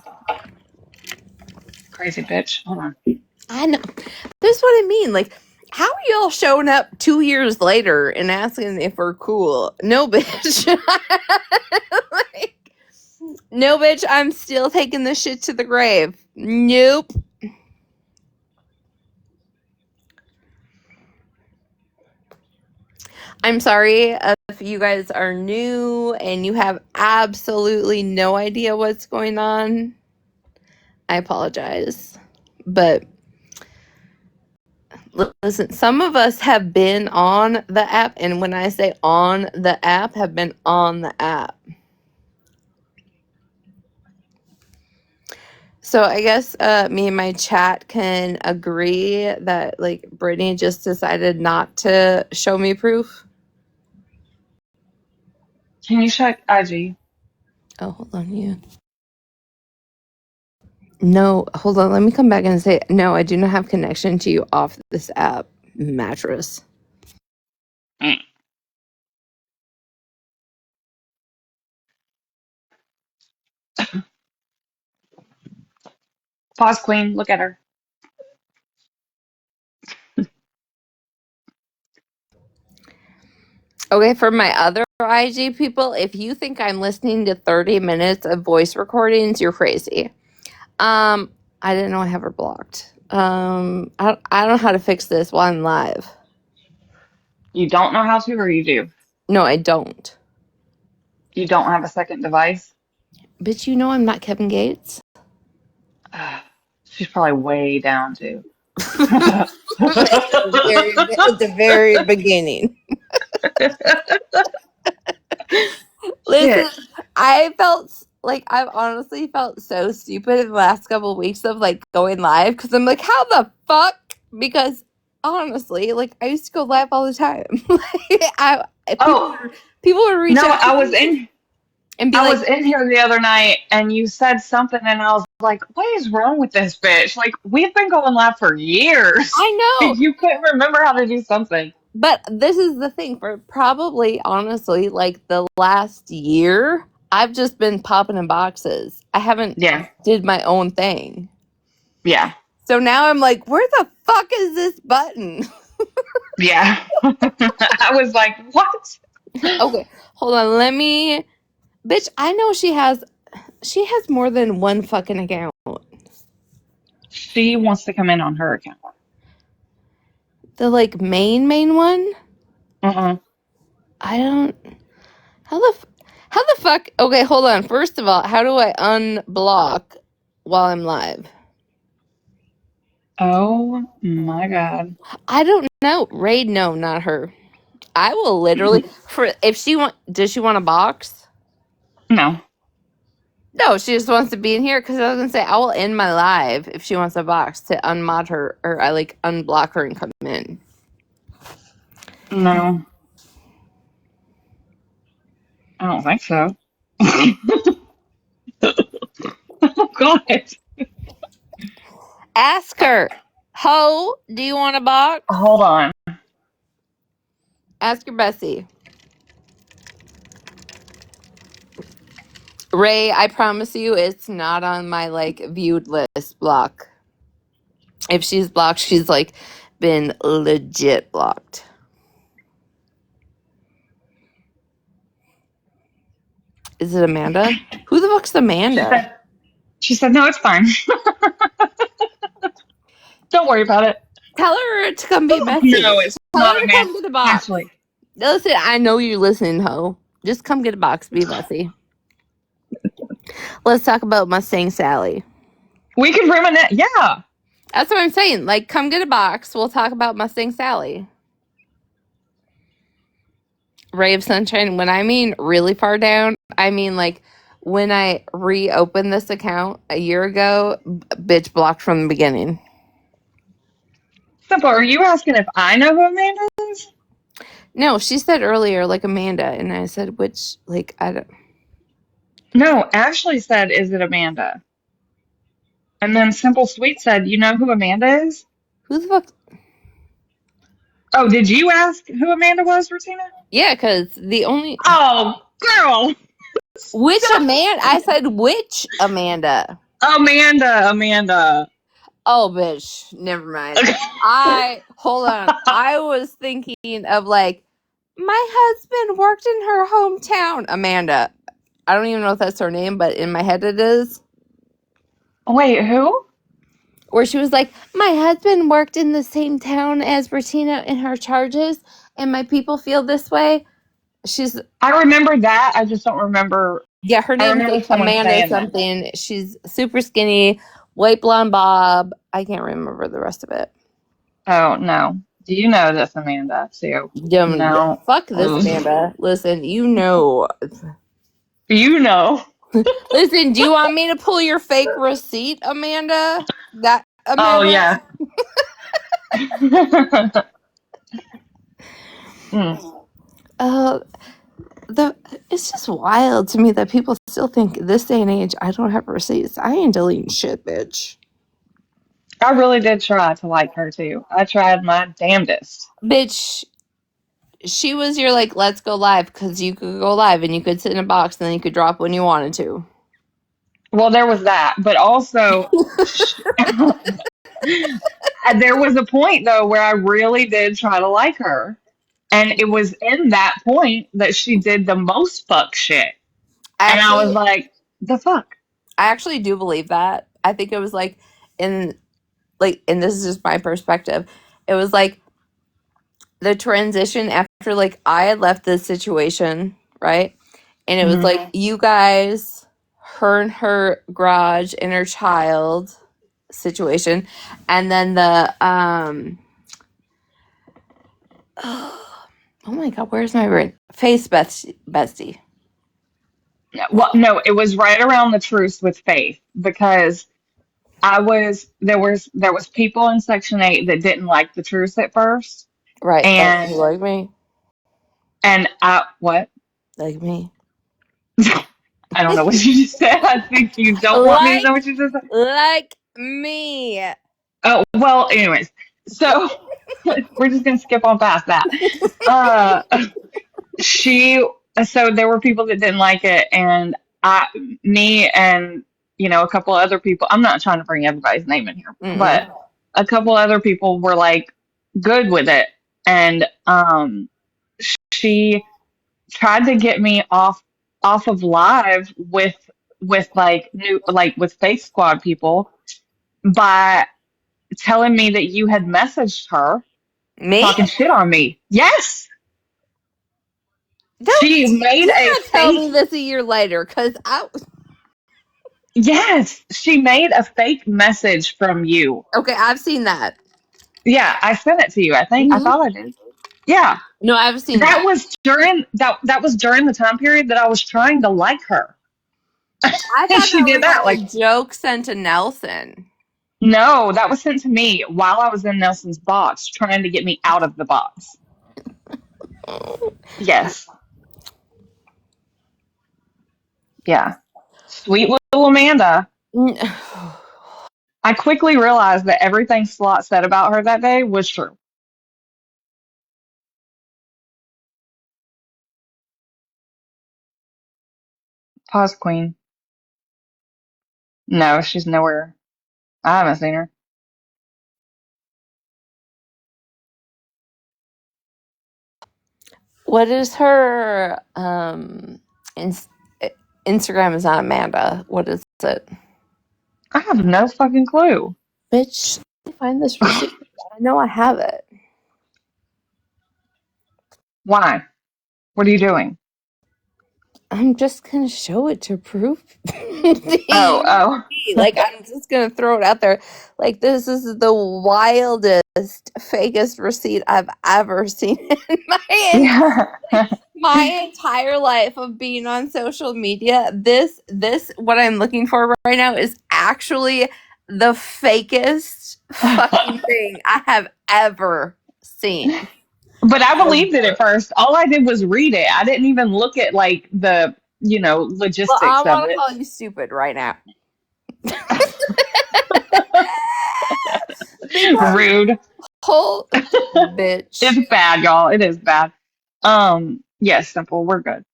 Crazy bitch. Hold on. I know. That's what I mean. Like, how are y'all showing up 2 years later and asking if we're cool? No, bitch. Like, no, bitch. I'm still taking this shit to the grave. Nope. I'm sorry if you guys are new and you have absolutely no idea what's going on. I apologize. But listen, some of us have been on the app, and when I say on the app, have been on the app. So I guess me and my chat can agree that like Brittany just decided not to show me proof. Can you check IG? Oh, hold on, yeah. No, hold on. Let me come back and say no. I do not have connection to you off this app, mattress. Mm. Pause, queen. Look at her. Okay, for my other IG people, if you think I'm listening to 30 minutes of voice recordings, you're crazy. I didn't know I have her blocked. I don't know how to fix this while I'm live. You don't know how to, or you do? No, I don't. You don't have a second device? But you know I'm not Kevin Gates. She's probably way down too. At the very beginning. Listen, Shit. I felt like I've honestly felt so stupid in the last couple of weeks of like going live because I'm like, how the fuck? Because honestly, like I used to go live all the time. Like, Oh people would reach no, out to me and be I like, was in here the other night and you said something and I was like, what is wrong with this bitch? Like we've been going live for years. I know. You couldn't remember how to do something. But this is the thing for probably honestly like the last year, I've just been popping in boxes. I haven't Yeah. did my own thing. Yeah. So now I'm like, where the fuck is this button? Yeah. I was like, what? Okay, hold on. Let me. Bitch, I know she has. She has more than one fucking account. She wants to come in on her account. The like main one. Uh-uh. I don't. How the. How the fuck? Okay, hold on. First of all, how do I unblock while I'm live? Oh my God. I don't know. Raid, no, not her. I will literally for if she want. Does she want a box? No. No, she just wants to be in here because I was gonna say I will end my live if she wants a box to unmod her or I like unblock her and come in. No. I don't think so. Oh God. Ask her, Ho, do you want a box? Hold on. Ask your Bessie. Ray, I promise you it's not on my like viewed list block. If she's blocked, she's like been legit blocked. Is it Amanda? Who the fuck's She Amanda? said, she said, no, it's fine. Don't worry about it. Tell her to come be messy. No, it's Tell not her a to man. come get a box. Ashley, Listen, I know you're listening, ho. Just come get a box. Be messy. Let's talk about Mustang Sally. we can reminisce. Yeah. That's what I'm saying. Like, come get a box. We'll talk about Mustang Sally. Ray of Sunshine. When I mean really far down, I mean like when I reopened this account a year ago, bitch blocked from the beginning. Simple. Are you asking if I know who Amanda is? No, she said earlier, like Amanda, and I said, which, like, I don't. No, Ashley said, is it Amanda? And then Simple Sweet said, you know who Amanda is? Who the fuck? Oh, did you ask who Amanda was, Regina? Yeah, because the only. Oh, girl. Which Amanda? I said, which Amanda? Amanda. Oh, bitch. Never mind. Okay. Hold on. I was thinking of, like, my husband worked in her hometown. Amanda. I don't even know if that's her name, but in my head it is. Wait, who? Where she was like, my husband worked in the same town as Retina in her charges, and my people feel this way. She's, I remember that. I just don't remember. yeah, her I name's remember like someone Amanda saying that. something. She's super skinny, white blonde bob. I can't remember the rest of it. Oh, no. Do you know this, Amanda, too? No. Fuck this, Ugh. Amanda. Listen, you know. You know. Listen, do you want me to pull your fake receipt, Amanda? That Oh, Amanda? yeah. Mm. Uh, the it's just wild to me that people still think this day and age I don't have receipts. I ain't deleting shit, bitch. I really did try to like her, too. I tried my damnedest. Bitch, she was your like, let's go live because you could go live and you could sit in a box and then you could drop when you wanted to. Well, there was that. But also, there was a point, though, where I really did try to like her. And it was in that point that she did the most fuck shit. I And I was actually like, the fuck? I actually do believe that. I think it was in and this is just my perspective. It was like the transition after like I had left this situation, right? And it was Mhm. like you guys, her and her garage and her child situation, and then the oh my god, where's my brain? Face bestie. Well, no, it was right around the truce with Faith because there was people in Section 8 that didn't like the truce at first, Right, like you and like me, I what? like me, I don't know what you just said. I think you don't want me to like know what you just said. me. Oh well, anyways, so we're just gonna skip on past that. Uh, she so there were people that didn't like it, and I me and a couple of other people. I'm not trying to bring everybody's name in here, but Mm-mm. a couple other people were like good with it, and she tried to get me off of live with like new like with Faith Squad people by telling me that you had messaged her Me? talking shit on me. Yes, Don't she made do a not tell me fake. this a year later, cause I Yes, she made a fake message from you. okay, I've seen that. Yeah, I sent it to you. I think I Hmm. thought I did. Yeah, No, I've seen that that. was during that was during the time period that I was trying to like her, I and thought she that did was that. like a Like, joke sent to Nelson. no, that was sent to me while I was in Nelson's box, trying to get me out of the box. Yes, yeah, sweet little Amanda. I quickly realized that everything Slot said about her that day was true. Pause, Queen. No, she's nowhere. I haven't seen her. What is her ins- Instagram is not Amanda. What is it? I have no fucking clue. Bitch, let me find this receipt. I know I have it. Why? What are you doing? I'm just gonna show it to prove Oh, to oh. you. Like I'm just gonna throw it out there. Like this is the wildest, fakest receipt I've ever seen in Yeah. my entire life of being on social media. This what I'm looking for right now is actually the fakest fucking thing I have ever seen. But I believed it at first. All I did was read it. I didn't even look at like the, Well, I logistics of want to it. call you stupid right now because Rude. whole bitch. It's bad, y'all. It is bad. Yes, simple. We're good.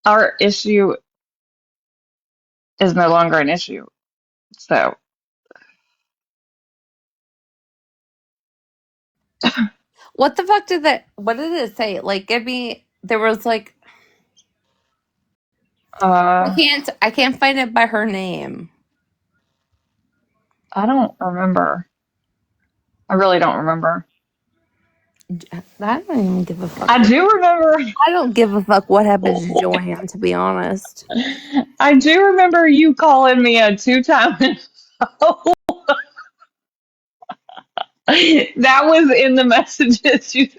Our issue is no longer an issue. So, What the fuck did that? What did it say? Like, give me. There was like, I uh, can't. I can't find it by her name. I don't remember. I really don't remember. I don't even give a fuck. I do remember. I don't give a fuck what happens to Joanne. To be honest, I do remember you calling me a two-time. That was in the messages.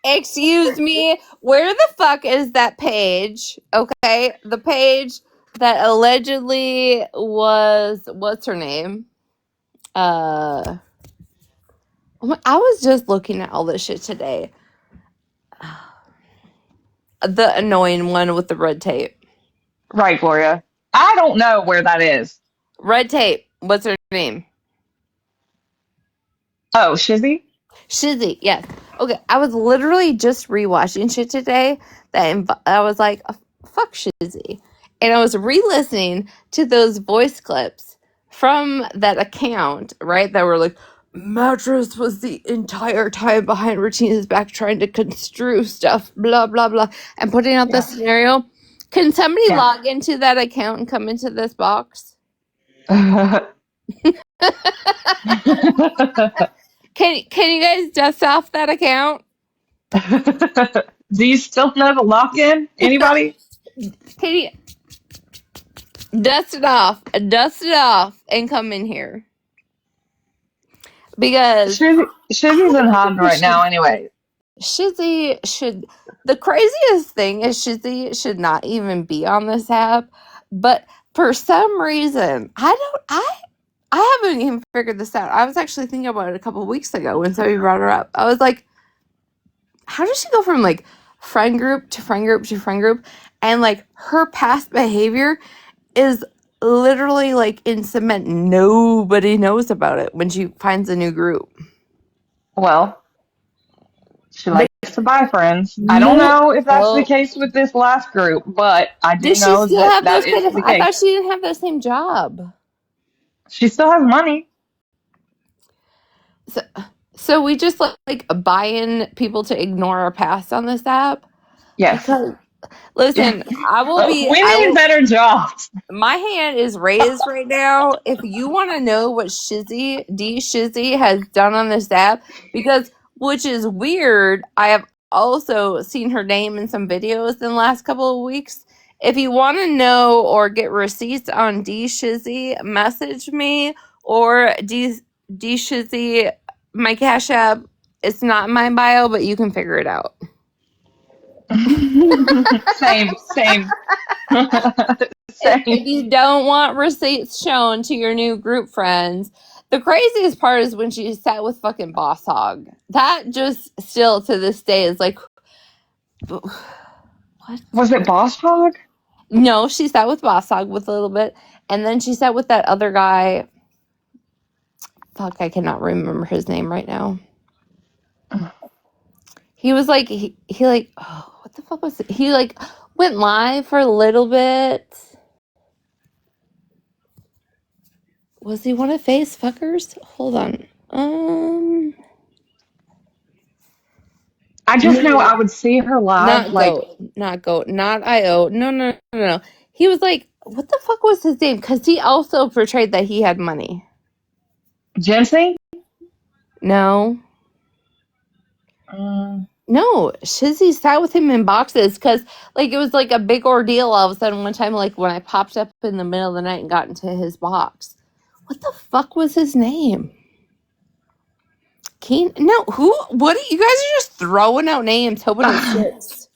excuse me. Where the fuck is that page? Okay, the page that allegedly was what's her name? Uh, I was just looking at all this shit today. The annoying one with the red tape. Right, Gloria. I don't know where that is. Red tape. What's her name? Oh, Shizzy? Shizzy. Yes. Okay. I was literally just rewatching shit today. I was like, "Oh, fuck Shizzy," and I was re-listening to those voice clips from that account. Right. That were like, Mattress was the entire time behind Retina's back trying to construe stuff. Blah blah blah, and putting out the Yeah. scenario. Can somebody Yeah. log into that account and come into this box? Can you guys dust off that account? Do you still know the lock-in? Anybody? Can you dust it off, and come in here because Shizzy's in hiding right now anyway. Shizzy should. The craziest thing is Shizzy should not even be on this app, but for some reason, I haven't even figured this out. I was actually thinking about it a couple of weeks ago when somebody brought her up. I was like, how does she go from like friend group to friend group to friend group, and like her past behavior is literally like in cement. Nobody knows about it when she finds a new group. Well, she But likes to buy friends. I don't no, know if that's the well, case with this last group, but I do does she know still that have that those is kind of? the I thought case. she didn't have that same job. She still has money. So, so we just like buying people to ignore our past on this app Yes. because listen, We I need will. better jobs. My hand is raised right now. If you want to know what Shizzy has done on this app, because which is weird, I have also seen her name in some videos in the last couple of weeks. If you want to know or get receipts on D Shizzy, message me or D Shizzy. My Cash App. It's not in my bio, but you can figure it out. Same, same, If same. you don't want receipts shown to your new group friends, the craziest part is when she sat with fucking Boss Hog. That just still to this day is like, what? Was it Boss Hog? No, she sat with Boss Hog with a little bit, and then she sat with that other guy. Fuck, I cannot remember his name right now. He was like, he like, oh, what the fuck was it? He like went live for a little bit. Was he one of Faye's fuckers? Hold on. I just know No, I would see her live, not like Goat. Not Goat. Not IO. No, no, no, no. He was like, what the fuck was his name? Because he also portrayed that he had money. Ginseng. No. Mm, No, Shizzy sat with him in boxes because, like, it was like a big ordeal all of a sudden one time, like, when I popped up in the middle of the night and got into his box. What the fuck was his name? Keen? No, who? What? You guys are just throwing out names, hoping it sticks.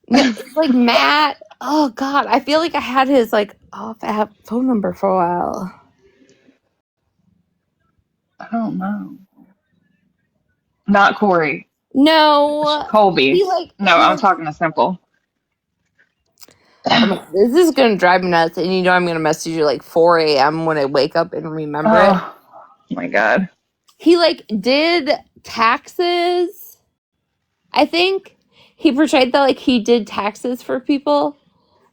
No, it's like Matt. Oh, God. I feel like I had his, like, off app phone number for a while. I don't know. Not Corey. No. Colby. No, He, I'm like, talking to Simple. oh my, this is going to drive me nuts. And you know, I'm going to message you like 4 a.m. when I wake up and remember it. Oh my God. He like did taxes. I think he portrayed that like he did taxes for people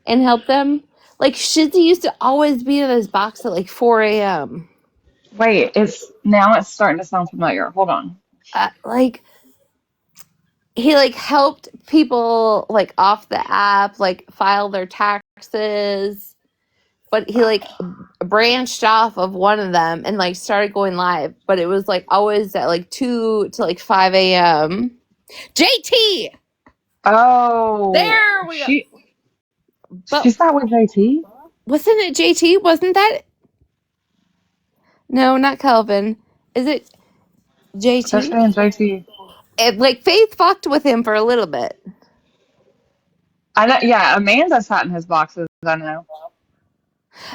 and helped them. Like Shizzy used to always be in his box at like 4 a.m. Wait, it's starting to sound familiar. Hold on. Like he like helped people like off the app like file their taxes, but he like branched off of one of them and like started going live, but it was like always at like 2 to like 5 a.m. JT. Oh, There we go. But she's not with JT. wasn't it JT? Wasn't that? No, not Kelvin. Is it They're JT? saying JT. Like Faith fucked with him for a little bit. I know. Yeah, Amanda sat in his boxes. I know.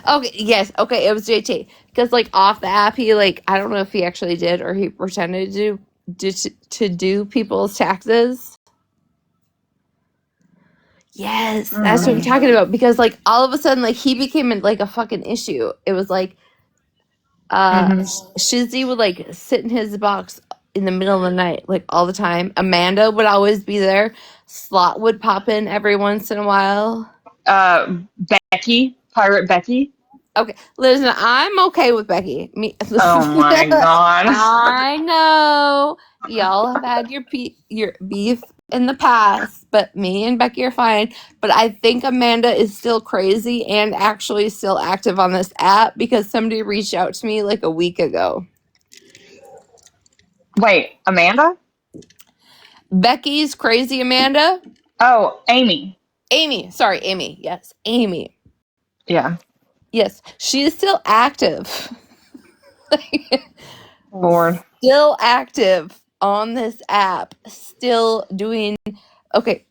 Okay, yes, okay, it was JT because like off the app, he like I don't know if he actually did or he pretended to do people's taxes. Yes, that's what I'm Mm. talking about because like all of a sudden like he became like a fucking issue. It was like Hmm. Shizzy would like sit in his box in the middle of the night, like all the time. Amanda would always be there. Slot would pop in every once in a while. Becky, Pirate Becky. Okay, listen, I'm okay with Becky. Me, Oh my God. I know y'all have had your beef in the past, but me and Becky are fine. But I think Amanda is still crazy and actually still active on this app because somebody reached out to me like a week ago. Wait, Amanda? Becky's crazy Amanda. Oh, Amy. Amy, sorry, Amy. Yes, Amy. Yeah. Yes, she is still active. Lord. Still active on this app. Still doing. Okay,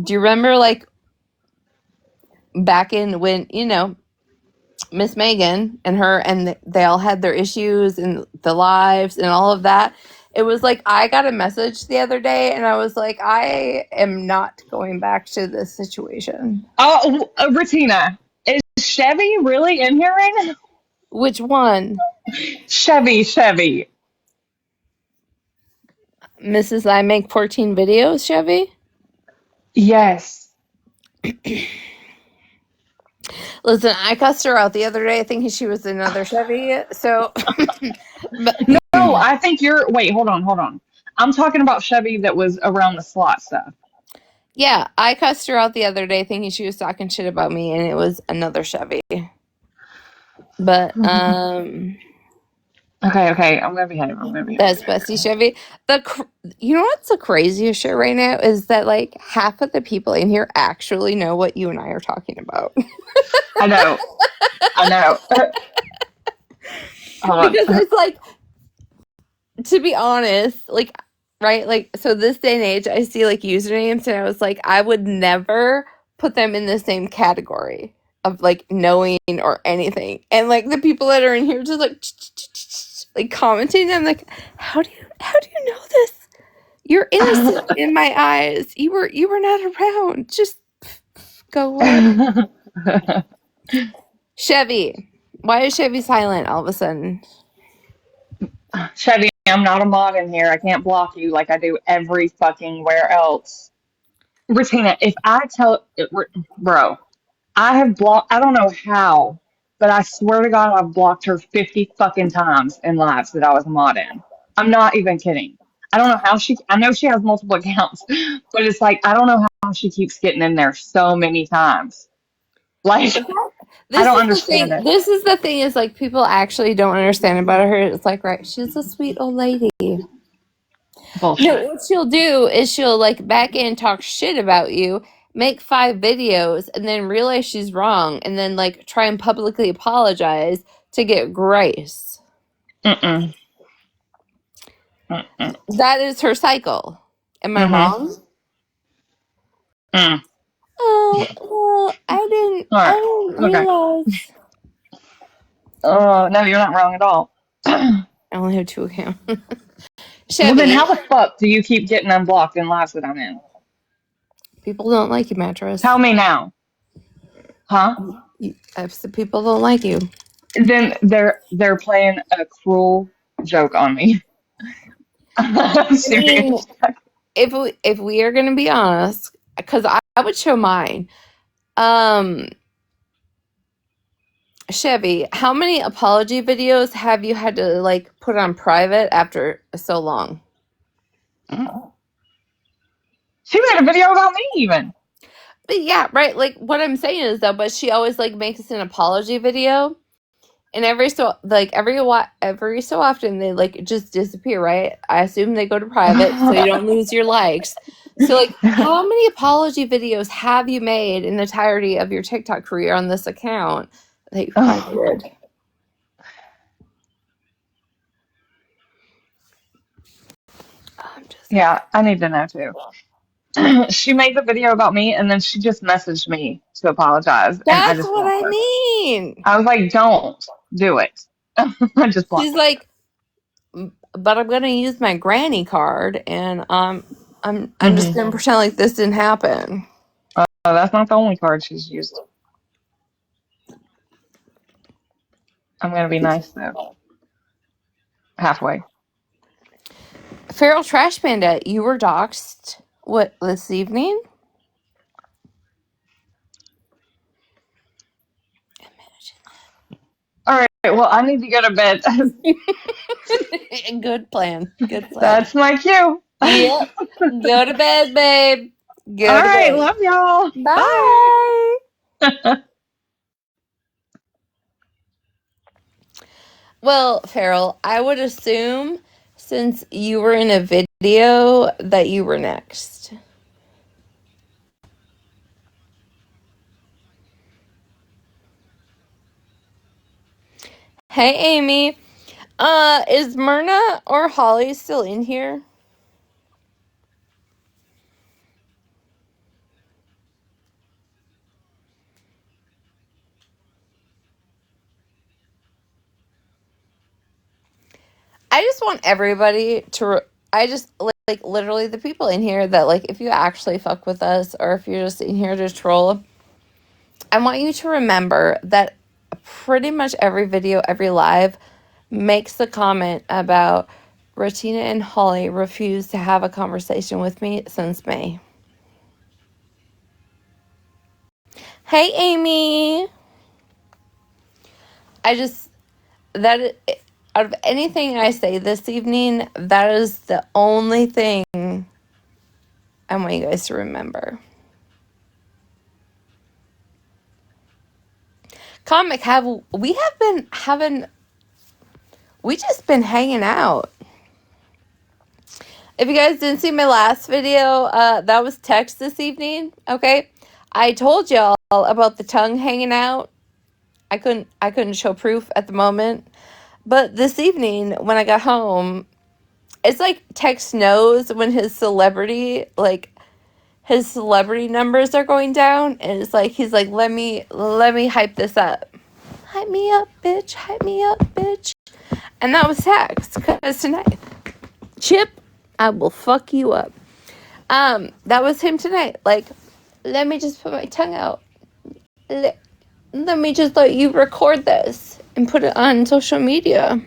do you remember like back in when Miss Megan and her and they all had their issues and the lives and all of that? It was like I got a message the other day and I was like, I am not going back to this situation. Oh, Retina. Is Chevy really in here right now? Which one? Chevy. Mrs. I make 14 videos, Chevy? Yes. Listen, I cussed her out the other day thinking she was another Chevy. So, but No, I think wait, hold on. I'm talking about Chevy that was around the slot stuff. yeah, I cussed her out the other day thinking she was talking shit about me and it was another Chevy. But, Okay, I'm gonna behave. that's Bestie Chevy. You know what's the craziest shit right now is that like half of the people in here actually know what you and I are talking about. I know. I know. Hold Because on. it's like, to be honest, like, right? Like, so this day and age, I see like usernames, and I was like, I would never put them in the same category of like knowing or anything. And like the people that are in here just like commenting, I'm like, how do you know this? You're innocent in my eyes. You were not around. Just go away. Chevy. Why is Chevy silent all of a sudden? Chevy, I'm not a mod in here. I can't block you like I do every fucking where else. Retina, if I tell it, bro, I have blocked. I don't know how. but I swear to God, I've blocked her 50 fucking times in lives that I was a mod in. I'm not even kidding. I don't know how I know she has multiple accounts, but it's like, I don't know how she keeps getting in there so many times. Like, I This don't is the understand thing. it. This is the thing is like people actually don't understand about her. It's like, right, she's a sweet old lady. No, Bullshit. what she'll do is she'll like back in talk shit about you, make 5 videos, and then realize she's wrong, and then like try and publicly apologize to get grace. Mm-mm. Mm-mm. That is her cycle. Am I Mm-hmm. wrong? Mm. Oh, well, All I right. didn't Okay. realize. Oh, no, you're not wrong at all. I only have 2 accounts. Well, then Chevy, how the fuck do you keep getting unblocked in lives that I'm in? people don't like you, mattress. Tell me now. Huh? I've said people don't like you. Then they're playing a cruel joke on me. I'm I mean, serious. if we are gonna be honest, because I would show mine. Um, Chevy, how many apology videos have you had to like put on private after so long? She made a video about me even. But yeah, right. Like what I'm saying is though, but she always like makes an apology video, and every so often they like just disappear. Right? I assume they go to private so you don't lose your likes. So like, how many apology videos have you made in the entirety of your TikTok career on this account that you privated? I'm just Yeah, I need to know too. She made the video about me and then she just messaged me to apologize and I That's just what blocked I her. mean. I was like, don't do it. I just She's blocked her. like, but I'm gonna use my granny card, and I'm just Hmm. gonna pretend like this didn't happen. That's not the only card she's used. I'm gonna be nice though. Halfway. Feral Trash Panda, you were doxxed. What this evening? All right, well, I need to go to bed. Good plan. Good plan. That's my cue. Yep. Go to bed, babe. All Go to right, bed. love y'all. Bye. Bye. Well, Farrell, I would assume since you were in a video that you were next. Hey, Amy. Is Myrna or Holly still in here? I just want everybody to. I just like literally the people in here that like if you actually fuck with us or if you're just in here to troll, I want you to remember that pretty much every video, every live makes the comment about Retina and Holly refused to have a conversation with me since May. Hey, Amy. I just that out of anything I say this evening, that is the only thing I want you guys to remember. Comic, we have been having we just been hanging out. If you guys didn't see my last video, that was text this evening. Okay, I told y'all about the tongue hanging out. I couldn't show proof at the moment, but this evening when I got home, it's like Tex knows when his celebrity numbers are going down, and it's like he's like, let me hype this up. Hype me up, bitch. Hype me up, bitch. And that was Tex, because tonight, Chip, I will fuck you up. That was him tonight. Like, let me just put my tongue out. Let me just let you record this and put it on social media.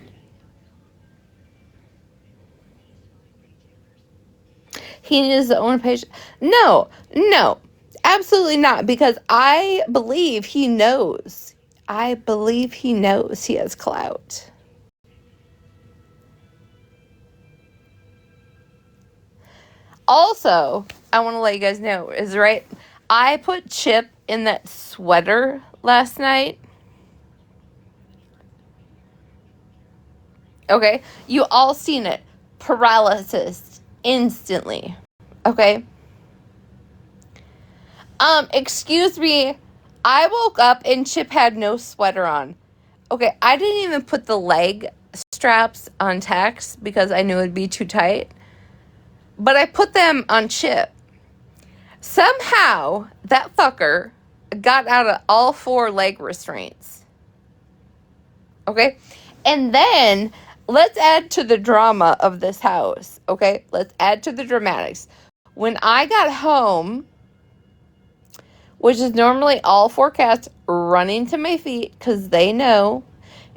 He needs his own page. No, absolutely not. Because I believe he knows. I believe he knows he has clout. Also, I want to let you guys know, is right, I put Chip in that sweater last night. Okay? You all seen it. Paralysis. Instantly. Okay? Excuse me. I woke up and Chip had no sweater on. Okay, I didn't even put the leg straps on Tex because I knew it'd be too tight. But I put them on Chip. Somehow, that fucker got out of all 4 leg restraints. Okay? And then, let's add to the drama of this house. Okay? Let's add to the dramatics. When I got home, which is normally all 4 cats running to my feet because they know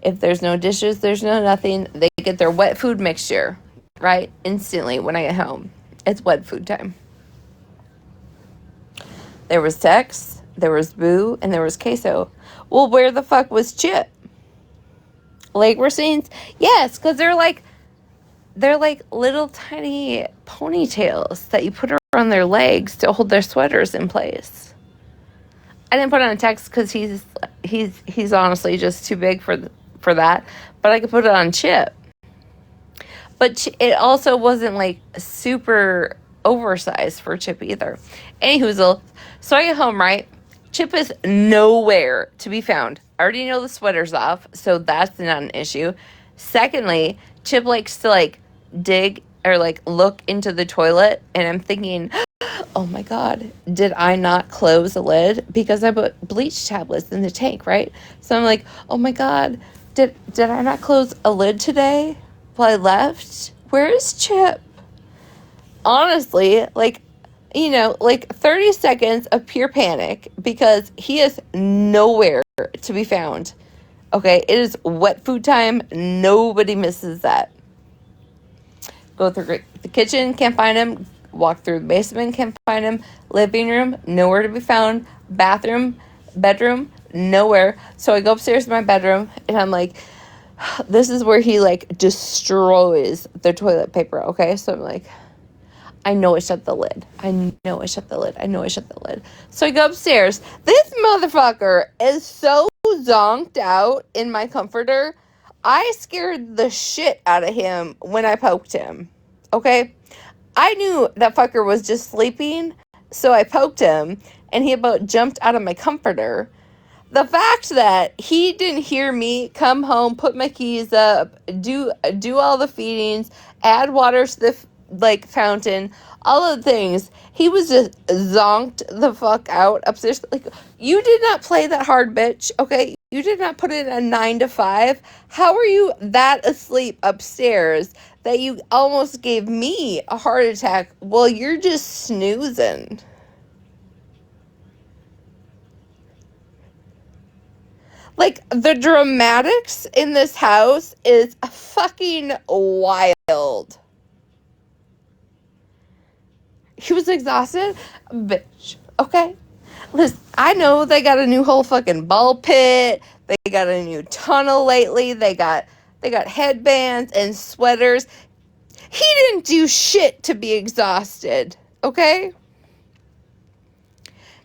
if there's no dishes, there's no nothing. They get their wet food mixture, right? Instantly when I get home. It's wet food time. There was Tex, there was Boo, and there was Queso. Well, where the fuck was Chip? Leg restraints? Yes, because they're like little tiny ponytails that you put around their legs to hold their sweaters in place. I didn't put it on Tex because he's honestly just too big for that. But I could put it on Chip. But it also wasn't like super oversized for Chip either. Anyhoozle, so I get home, right? Chip is nowhere to be found. I already know the sweater's off, so that's not an issue. Secondly, Chip likes to like dig or like look into the toilet, and I'm thinking, oh my God, did I not close the lid? Because I put bleach tablets in the tank, right? So I'm like, oh my God, did I not close a lid today while I left? Where is Chip? Honestly, like, you know, like 30 seconds of pure panic because he is nowhere to be found. Okay, it is wet food time. Nobody misses that. Go through the kitchen, can't find him. Walk through the basement, can't find him. Living room, nowhere to be found. Bathroom, bedroom, nowhere. So I go upstairs to my bedroom, and I'm like, this is where he, like, destroys the toilet paper, okay? So I'm like, I know I shut the lid. I know I shut the lid. I know I shut the lid. So I go upstairs. This motherfucker is so zonked out in my comforter. I scared the shit out of him when I poked him. Okay? I knew that fucker was just sleeping, so I poked him, and he about jumped out of my comforter. The fact that he didn't hear me come home, put my keys up, do all the feedings, add water to the fountain, all of the things, he was just zonked the fuck out upstairs. Like, you did not play that hard, bitch. Okay, you did not put in a 9 to 5. How are you that asleep upstairs that you almost gave me a heart attack while you're just snoozing? Like, the dramatics in this house is fucking wild. He was exhausted? Bitch. Okay? Listen, I know they got a new whole fucking ball pit. They got a new tunnel lately. They got headbands and sweaters. He didn't do shit to be exhausted. Okay?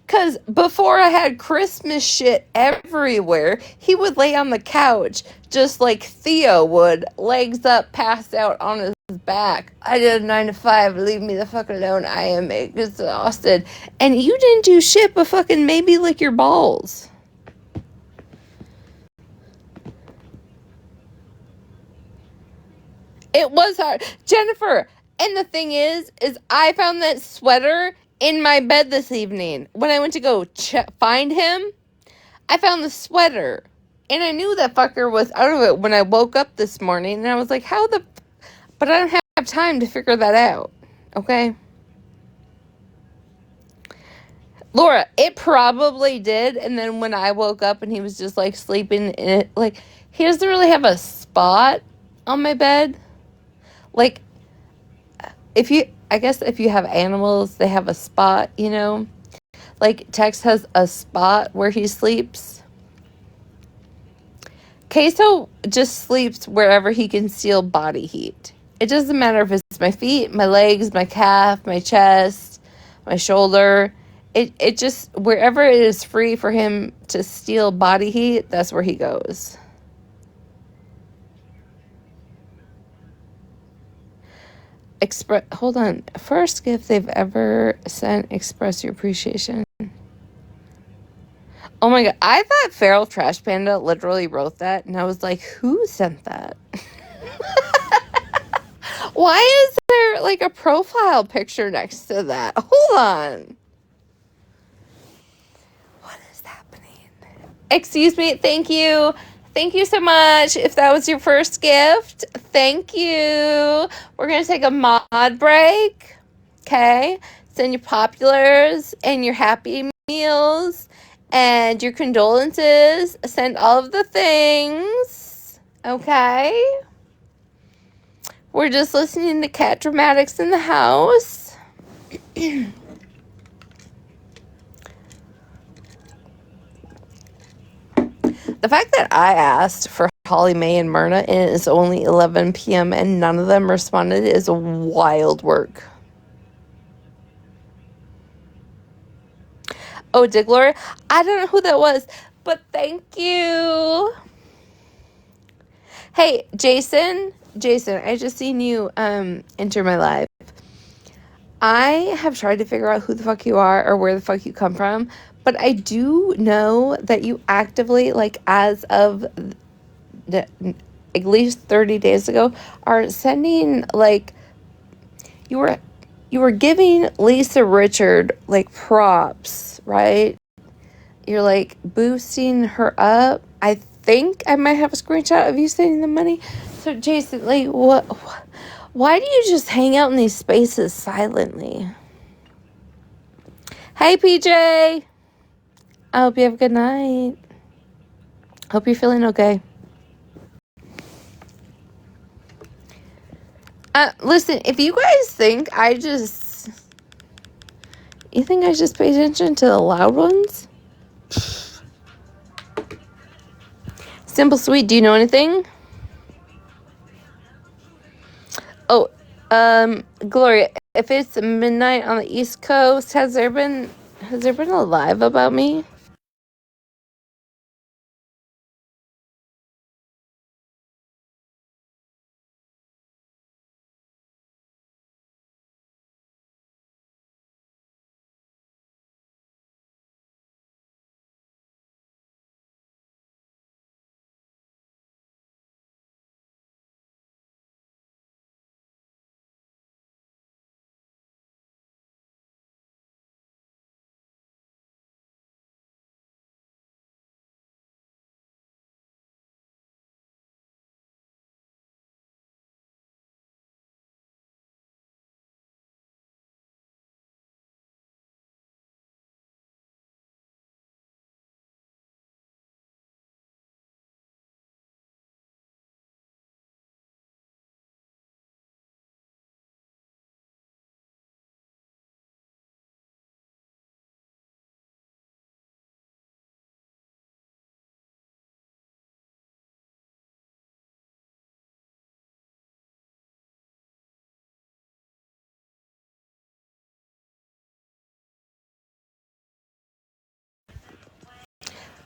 Because before I had Christmas shit everywhere, he would lay on the couch just like Theo would, legs up, passed out on his back. I did a 9 to 5, leave me the fuck alone, I am exhausted. And you didn't do shit but fucking maybe lick your balls. It was hard. Jennifer, and the thing is I found that sweater in my bed this evening. When I went to go find him, I found the sweater. And I knew that fucker was out of it when I woke up this morning. And I was like, how the... But I don't have time to figure that out. Okay? Laura, it probably did. And then when I woke up and he was just like sleeping in it, like, he doesn't really have a spot on my bed. Like, I guess if you have animals, they have a spot, you know? Like, Tex has a spot where he sleeps. Queso just sleeps wherever he can feel body heat. It doesn't matter if it's my feet, my legs, my calf, my chest, my shoulder. It just, wherever it is free for him to steal body heat, that's where he goes. Hold on. First gift they've ever sent, express your appreciation. Oh my god, I thought Feral Trash Panda literally wrote that, and I was like, who sent that? Why is there like a profile picture next to that? Hold on. What is happening? Excuse me. Thank you. Thank you so much. If that was your first gift, thank you. We're going to take a mod break. Okay? Send your populars and your happy meals and your condolences. Send all of the things. Okay? We're just listening to cat dramatics in the house. The fact that I asked for Holly Mae and Myrna and it is only 11 p.m. and none of them responded is wild work. Oh, Dick Glory? I don't know who that was, but thank you. Hey, Jason, I just seen you enter my live. I have tried to figure out who the fuck you are or where the fuck you come from, but I do know that you actively, like, as of at least 30 days ago, are sending, like, you were giving Lisa Richard, like, props, right? You're, like, boosting her up. I think I might have a screenshot of you sending the money. So, Jason, like, why do you just hang out in these spaces silently? Hey, PJ. I hope you have a good night. Hope you're feeling okay. Listen, if you guys think you think I just pay attention to the loud ones? Simple Sweet, do you know anything? Oh, Gloria, if it's midnight on the East Coast, has there been a live about me?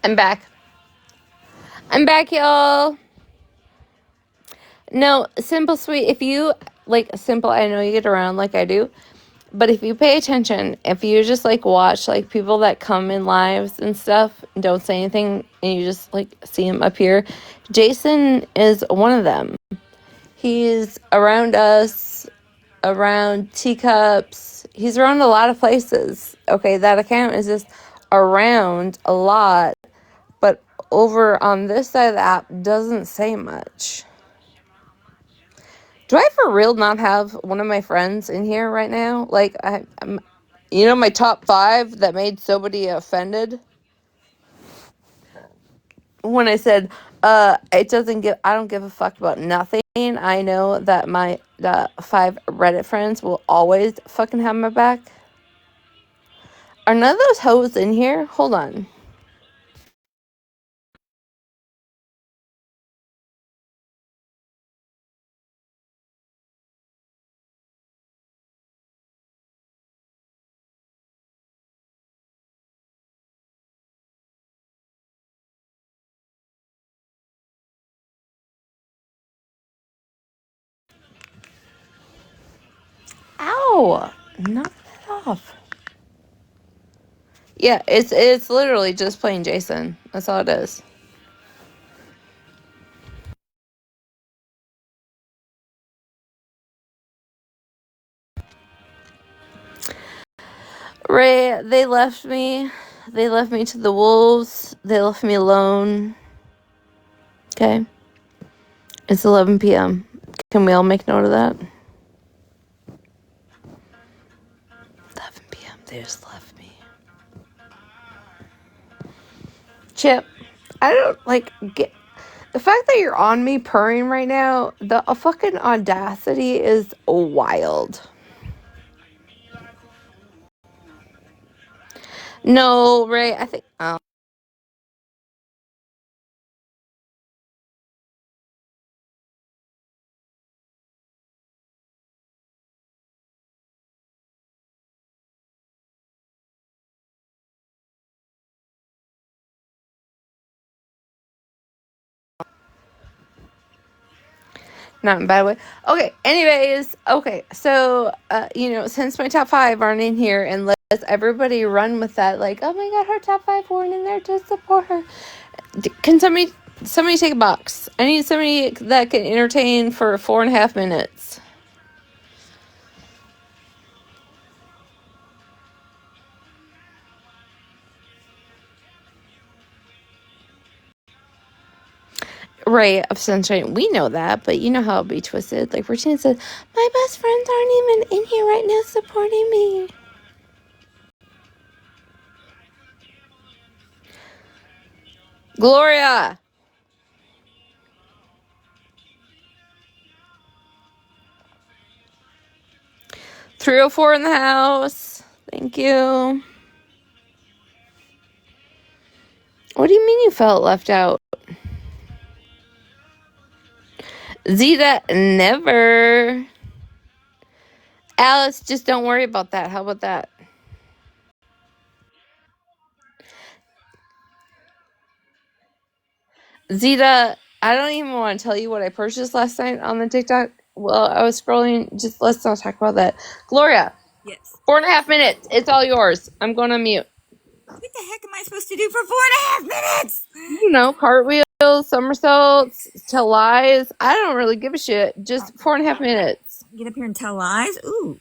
I'm back. I'm back, y'all. No, Simple Sweet, if you, like, Simple, I know you get around like I do, but if you pay attention, if you just, like, watch, like, people that come in lives and stuff and don't say anything, and you just, like, see him up here, Jason is one of them. He's around us, around teacups. He's around a lot of places. Okay, that account is just around a lot, but over on this side of the app doesn't say much. Do I for real not have one of my friends in here right now? Like, I'm, my top 5 that made somebody offended? When I said, I don't give a fuck about nothing. I know that my 5 Reddit friends will always fucking have my back. Are none of those hoes in here? Hold on. No, knock it off. Yeah, it's literally just plain Jason. That's all it is. Ray, they left me. They left me to the wolves. They left me alone. Okay. It's 11 p.m. Can we all make note of that? 11 p.m. They just left me. Chip, I don't get the fact that you're on me purring right now. The fucking audacity is wild. No, Ray, I think. Not in a bad way. Okay, anyways, okay, so, since my top 5 aren't in here, and let's everybody run with that, like, oh my god, her top 5 weren't in there to support her. Can somebody take a box? I need somebody that can entertain for 4.5 minutes. Ray of Sunshine, we know that, but you know how it'll be twisted. Like Regina said, my best friends aren't even in here right now supporting me. Gloria! 304 in the house. Thank you. What do you mean you felt left out? Zeta, never. Alice, just don't worry about that. How about that? Zeta, I don't even want to tell you what I purchased last night on the TikTok. Well, I was scrolling. Just let's not talk about that. Gloria. Yes. 4.5 minutes. It's all yours. I'm going to mute. What the heck am I supposed to do for 4.5 minutes? You know, cartwheels, somersaults, tell lies. I don't really give a shit. Just 4.5 minutes. Get up here and tell lies? Ooh.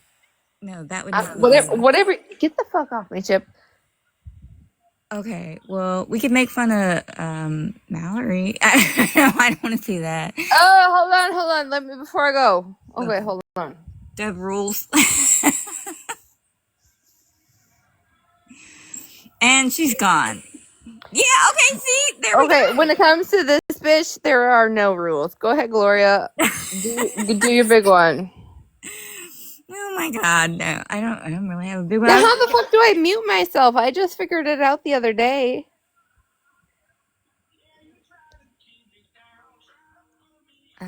No, that would not whatever. Get the fuck off me, Chip. Okay, well, we could make fun of Mallory. I don't want to do that. Oh, hold on. Let me before I go. Okay, hold on. The rules. And she's gone. Yeah, okay, see? There we go. Okay, when it comes to this bitch, there are no rules. Go ahead, Gloria. do your big one. Oh my god, no. I don't really have a big one. Now, how the fuck do I mute myself? I just figured it out the other day. I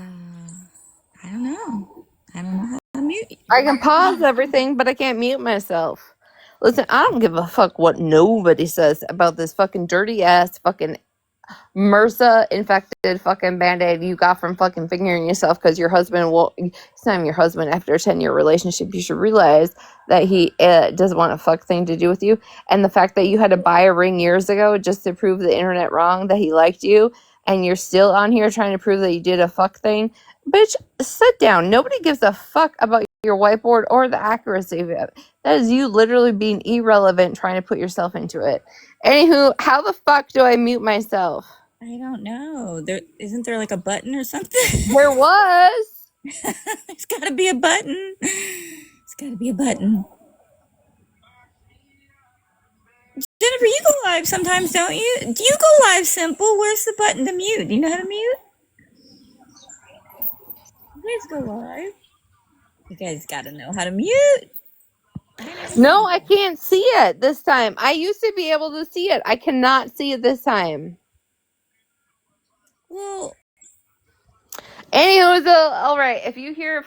don't know. I don't know how to mute you. I can pause everything, but I can't mute myself. Listen, I don't give a fuck what nobody says about this fucking dirty ass fucking MRSA infected fucking band-aid you got from fucking fingering yourself because your husband it's not even your husband. After a 10-year relationship, you should realize that he doesn't want a fuck thing to do with you. And the fact that you had to buy a ring years ago just to prove the internet wrong that he liked you, and you're still on here trying to prove that you did a fuck thing. Bitch, sit down. Nobody gives a fuck about your whiteboard or the accuracy of it. That is you literally being irrelevant trying to put yourself into it. Anywho, how the fuck do I mute myself? I don't know. Isn't there like a button or something? There was. There's gotta be a button. There's gotta be a button. Jennifer, you go live sometimes, don't you? Do you go live simple? Where's the button to mute? Do you know how to mute? You guys go live. You guys gotta know how to mute. No, I can't see it this time. I used to be able to see it. I cannot see it this time. Well, anywho, all right. If you hear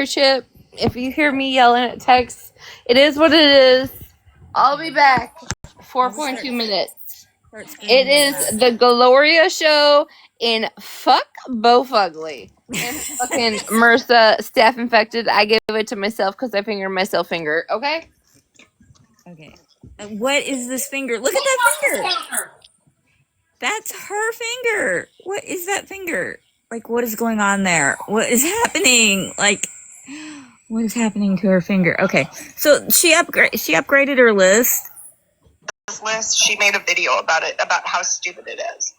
Chip, if you hear me yelling at text, it is what it is. I'll be back. 4.2 minutes. It is the Gloria show in Fuck Bo Fugly. And fucking MRSA, staph infected. I gave it to myself because I fingered myself finger. Okay. Okay. What is this finger? Look at that finger. That's her finger. What is that finger? Like, what is going on there? What is happening? Like, what is happening to her finger? Okay, so she upgraded her list. List. She made a video about it, about how stupid it is.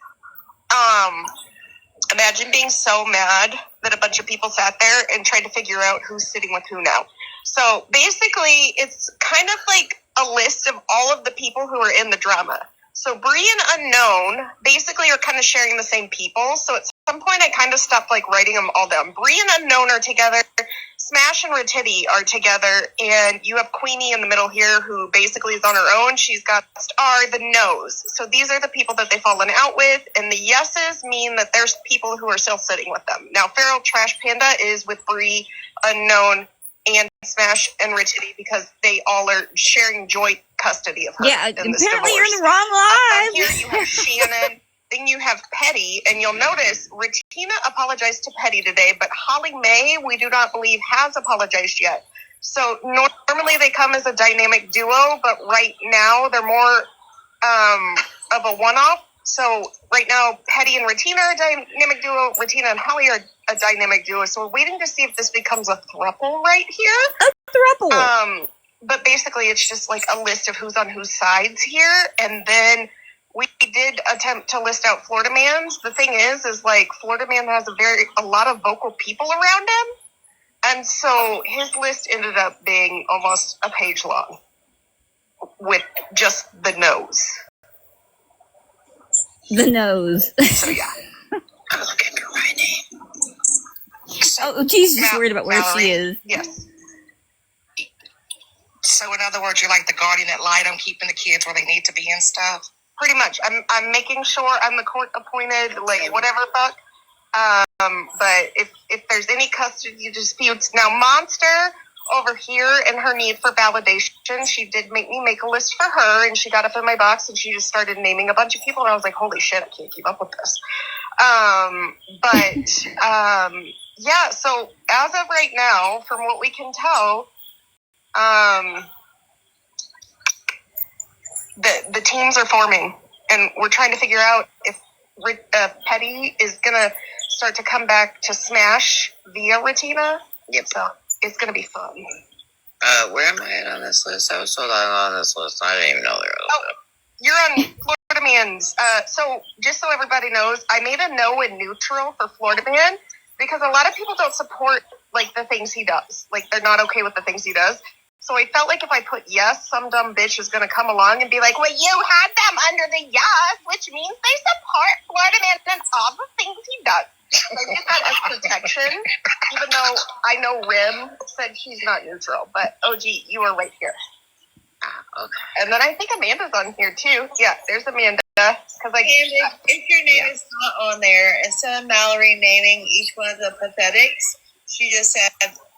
Imagine being so mad that a bunch of people sat there and tried to figure out who's sitting with who now. So basically, it's kind of like a list of all of the people who are in the drama. So Bree and Unknown basically are kind of sharing the same people. So at some point, I kind of stopped like writing them all down. Bree and Unknown are together. Smash and Retina are together, and you have Queenie in the middle here, who basically is on her own. She's got the no's. So these are the people that they've fallen out with, and the yeses mean that there's people who are still sitting with them. Now, Feral Trash Panda is with Bree, Unknown, and Smash and Retina because they all are sharing joint custody of her. Yeah, in this apparently divorce. you're in the wrong live. Here you have Shannon. Then you have Petty, and you'll notice Retina apologized to Petty today, but Holly Mae, we do not believe, has apologized yet. So normally they come as a dynamic duo, but right now they're more of a one-off. So right now, Petty and Retina are a dynamic duo. Retina and Holly are a dynamic duo. So we're waiting to see if this becomes a throuple right here. A throuple. But basically, it's just like a list of who's on whose sides here, and then we did attempt to list out Florida Man's. The thing is like Florida Man has a lot of vocal people around him. And so his list ended up being almost a page long with just the no's. The nose. So yeah. I'm looking for my name. Oh, she's just worried about where she is. Yes. So in other words, you're like the guardian ad litem, keeping the kids where they need to be and stuff. Pretty much. I'm making sure I'm the court appointed, like whatever fuck. But if there's any custody disputes, now Monster over here and her need for validation, she did make me make a list for her, and she got up in my box and she just started naming a bunch of people, and I was like, holy shit, I can't keep up with this. Yeah. So as of right now, from what we can tell, the teams are forming, and we're trying to figure out if Petty is gonna start to come back to Smash via Retina. Yep. So it's gonna be fun. Where am I at on this list? I was so long on this list, I didn't even know there was. You're on Florida Man's. So just so everybody knows, I made a no and neutral for Florida Man because a lot of people don't support like the things he does. Like they're not okay with the things he does. So I felt like if I put yes, some dumb bitch is going to come along and be like, well, you had them under the yes, which means they support Florida Man and all the things he does. So I did that as protection, even though I know Rim said he's not neutral. But, OG, you were right here. Okay. And then I think Amanda's on here, too. Yeah, there's Amanda. Cause if your name is not on there, instead of Mallory naming each one of the pathetics, she just said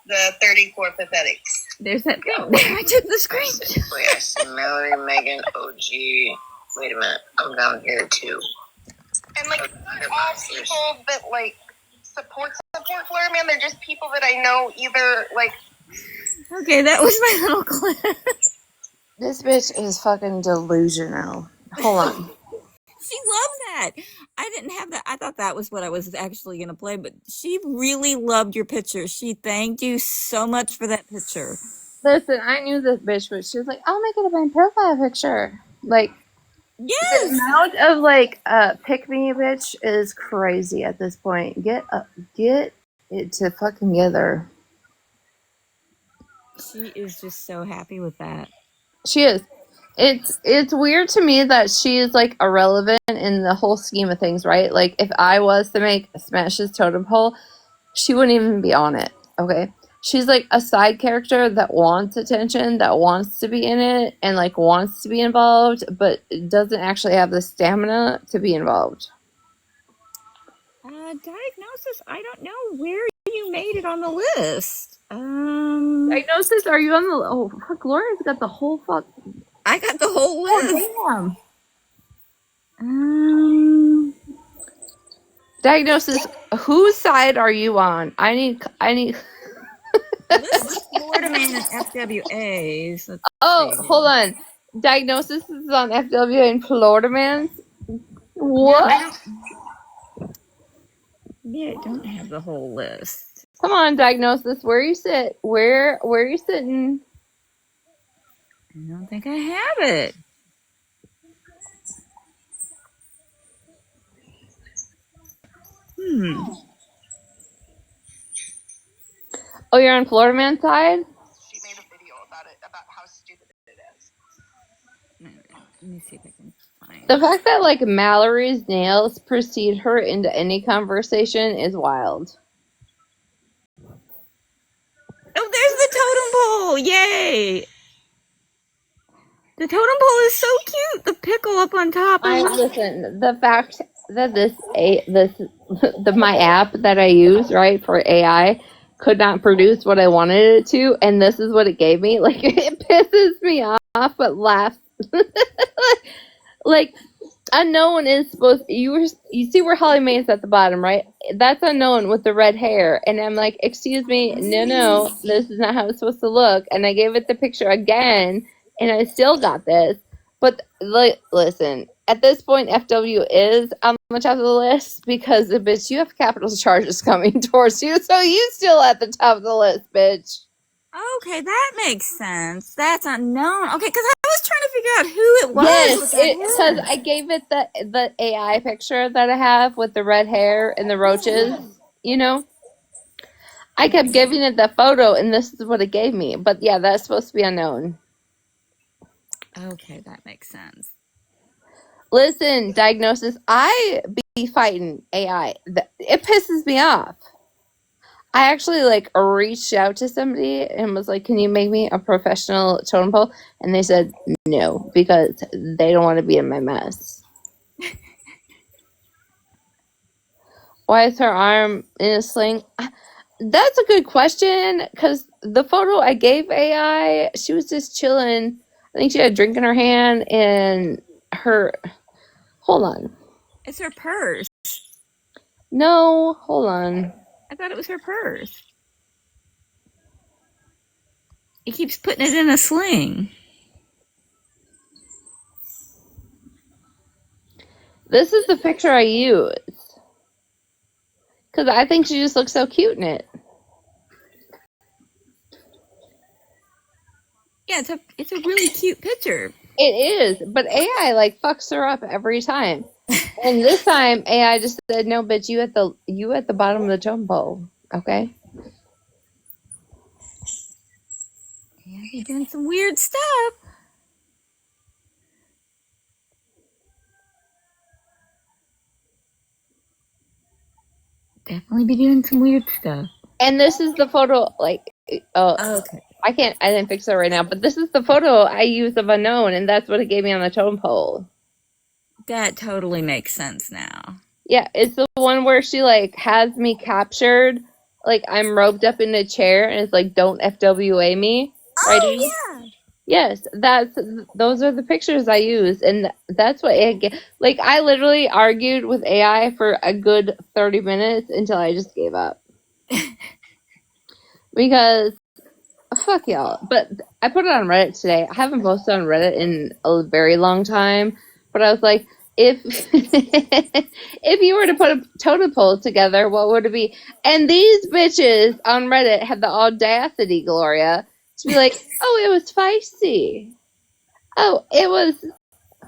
the 34 pathetics. There's that thing. I took the screen. Wait, I see Mallory, Megan, OG. Wait a minute. I'm down here too. And like all people that like support Florida Man, they're just people that I know either like. Okay, that was my little clip. This bitch is fucking delusional. Hold on. She loved that. I didn't have that. I thought that was what I was actually going to play, but she really loved your picture. She thanked you so much for that picture. Listen, I knew this bitch, but she was like, I'll make it my profile picture. Like, yes! The amount of, like, pick me bitch is crazy at this point. Get it to fucking together. She is just so happy with that. She is. It's weird to me that she is like irrelevant in the whole scheme of things, right? Like if I was to make Smash's totem pole, she wouldn't even be on it. Okay, she's like a side character that wants attention, that wants to be in it, and like wants to be involved, but doesn't actually have the stamina to be involved. Diagnosis. I don't know where you made it on the list. Diagnosis. Are you on the? Oh, fuck, Gloria's got the whole fuck. I got the whole list. Oh, damn. Diagnosis. Whose side are you on? I need. This is Florida Man and FWA's. Let's Oh, see. hold on. Diagnosis is on FW and Florida Man's. What? No, I don't. Yeah, I don't have the whole list. Come on, Diagnosis. Where you sit? Where are you sitting? I don't think I have it. Oh, you're on Florida Man's side? She made a video about it, about how stupid it is. Let me see if I can find The it. fact that like Mallory's nails precede her into any conversation is wild. Oh, there's the totem pole! Yay! The totem pole is so cute. The pickle up on top. Listen, the fact that my app that I use, right, for AI could not produce what I wanted it to, and this is what it gave me, like, it pisses me off, but laughs. Like, unknown is supposed, you see where Holly Mae's at the bottom, right? That's unknown with the red hair, and I'm like, excuse me, no, this is not how it's supposed to look, and I gave it the picture again, and I still got this. But listen, at this point, FW is on the top of the list because, bitch, you have capital charges coming towards you, so you still at the top of the list, bitch. Okay, that makes sense. That's unknown. Okay, because I was trying to figure out who it was. Yes, because I gave it the AI picture that I have with the red hair and the roaches, you know? I kept giving it the photo, and this is what it gave me. But yeah, that's supposed to be unknown. Okay, that makes sense. Listen, Diagnosis, I be fighting AI. It pisses me off. I actually like reached out to somebody and was like, "Can you make me a professional totem pole?" And they said no because they don't want to be in my mess. Why is her arm in a sling? That's a good question because the photo I gave AI, she was just chilling. I think she had a drink in her hand and her. Hold on. It's her purse. No, hold on. I thought it was her purse. He keeps putting it in a sling. This is the picture I use. Because I think she just looks so cute in it. Yeah, it's a really cute picture. It is, but AI like fucks her up every time. And this time AI just said, "No, bitch, you at the bottom of the totem pole, okay?" Yeah, you're doing some weird stuff. Definitely be doing some weird stuff. And this is the photo, like, Okay. I didn't fix it right now, but this is the photo I use of unknown, and that's what it gave me on the totem pole. That totally makes sense now. Yeah, it's the one where she like has me captured, like I'm roped up in a chair, and it's like, "Don't FWA me." Right? Oh, yeah. Yes, those are the pictures I use, and that's what like I literally argued with AI for a good 30 minutes until I just gave up. Because fuck y'all. But I put it on Reddit today. I haven't posted on Reddit in a very long time, but I was like, if if you were to put a totem pole together, what would it be? And these bitches on Reddit had the audacity, Gloria, to be like, "Oh, it was feisty. Oh, it was,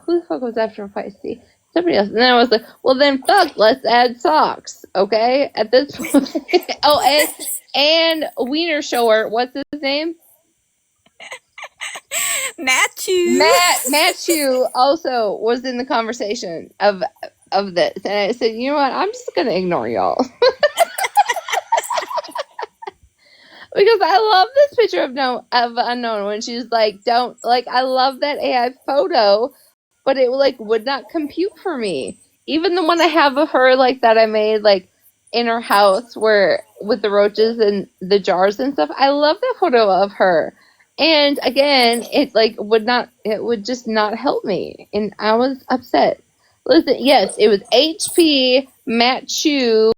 who the fuck was after feisty? Somebody else." And then I was like, "Well, then fuck, let's add socks, okay?" At this point. Oh, and Wiener Shower, what's his name? Matthew also was in the conversation of this, and I said, "You know what? I'm just gonna ignore y'all." Because I love this picture of unknown when she's like, "Don't like." I love that AI photo, but it like would not compute for me. Even the one I have of her like that I made like in her house where with the roaches and the jars and stuff. I love that photo of her. And again, it would just not help me, and I was upset. Listen, yes, it was HP, Matt Chu,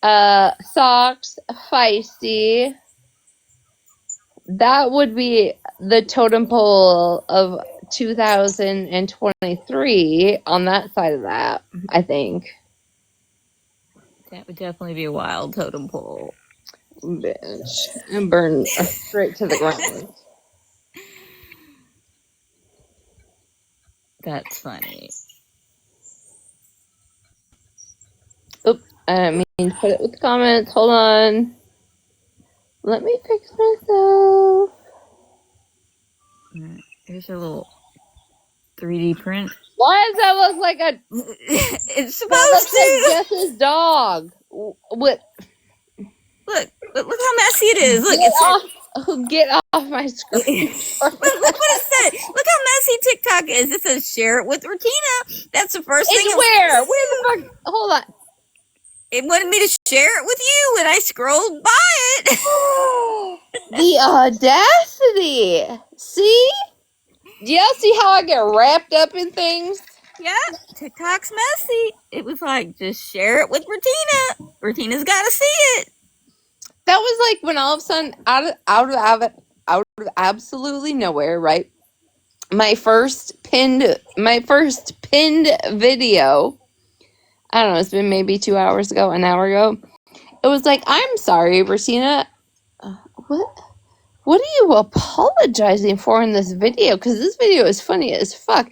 Socks, Feisty. That would be the totem pole of 2023 on that side of that, I think. That would definitely be a wild totem pole. Bitch. And burn straight to the ground. That's funny. Oops, I didn't mean to put it with the comments. Hold on. Let me fix myself. Here's a little 3D print. Why does that look like a... It's That supposed looks like to. Jess's dog. What? Look how messy it is. Look, Get off my screen. look what it said. Look how messy TikTok is. It says share it with Retina. That's the first thing. It's where? Where the fuck? Hold on. It wanted me to share it with you, and I scrolled by it. The audacity. See? Do y'all see how I get wrapped up in things? Yeah, TikTok's messy. It was like, just share it with Retina. Retina's got to see it. That was like when all of a sudden, out of absolutely nowhere, right? My first pinned video. I don't know. It's been maybe 2 hours ago, an hour ago. It was like, I'm sorry, Retina. What are you apologizing for in this video? Because this video is funny as fuck.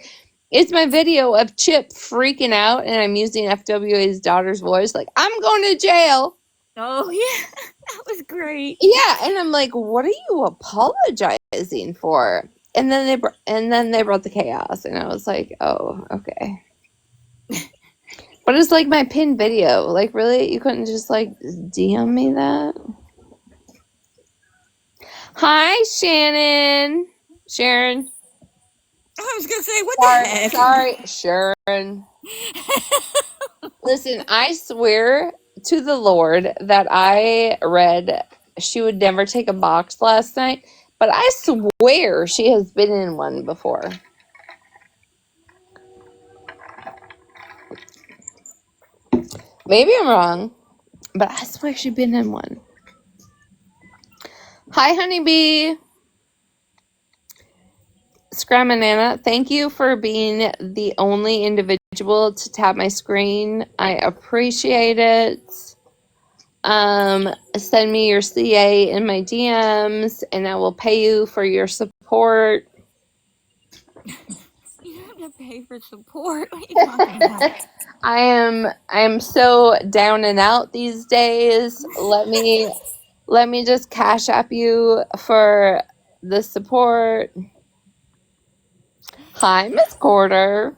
It's my video of Chip freaking out, and I'm using FWA's daughter's voice, like, I'm going to jail. Oh, yeah. That was great. Yeah, and I'm like, what are you apologizing for? And then they brought the chaos, and I was like, oh, okay. But it's like my pinned video. Like, really? You couldn't just, like, DM me that? Hi, Shannon. Sharon. I was going to say, what the heck? Sorry, Sharon. Listen, I swear to the Lord that I read She Would Never Take a Box last night, but I swear she has been in one before. Maybe I'm wrong, but I swear she's been in one. Hi, honeybee. Scramanana, thank you for being the only individual to tap my screen. I appreciate it. Send me your CA in my DMs, and I will pay you for your support. You don't have to pay for support. What are you talking about? I am so down and out these days. Let me just cash app you for the support. Hi, Miss Quarter.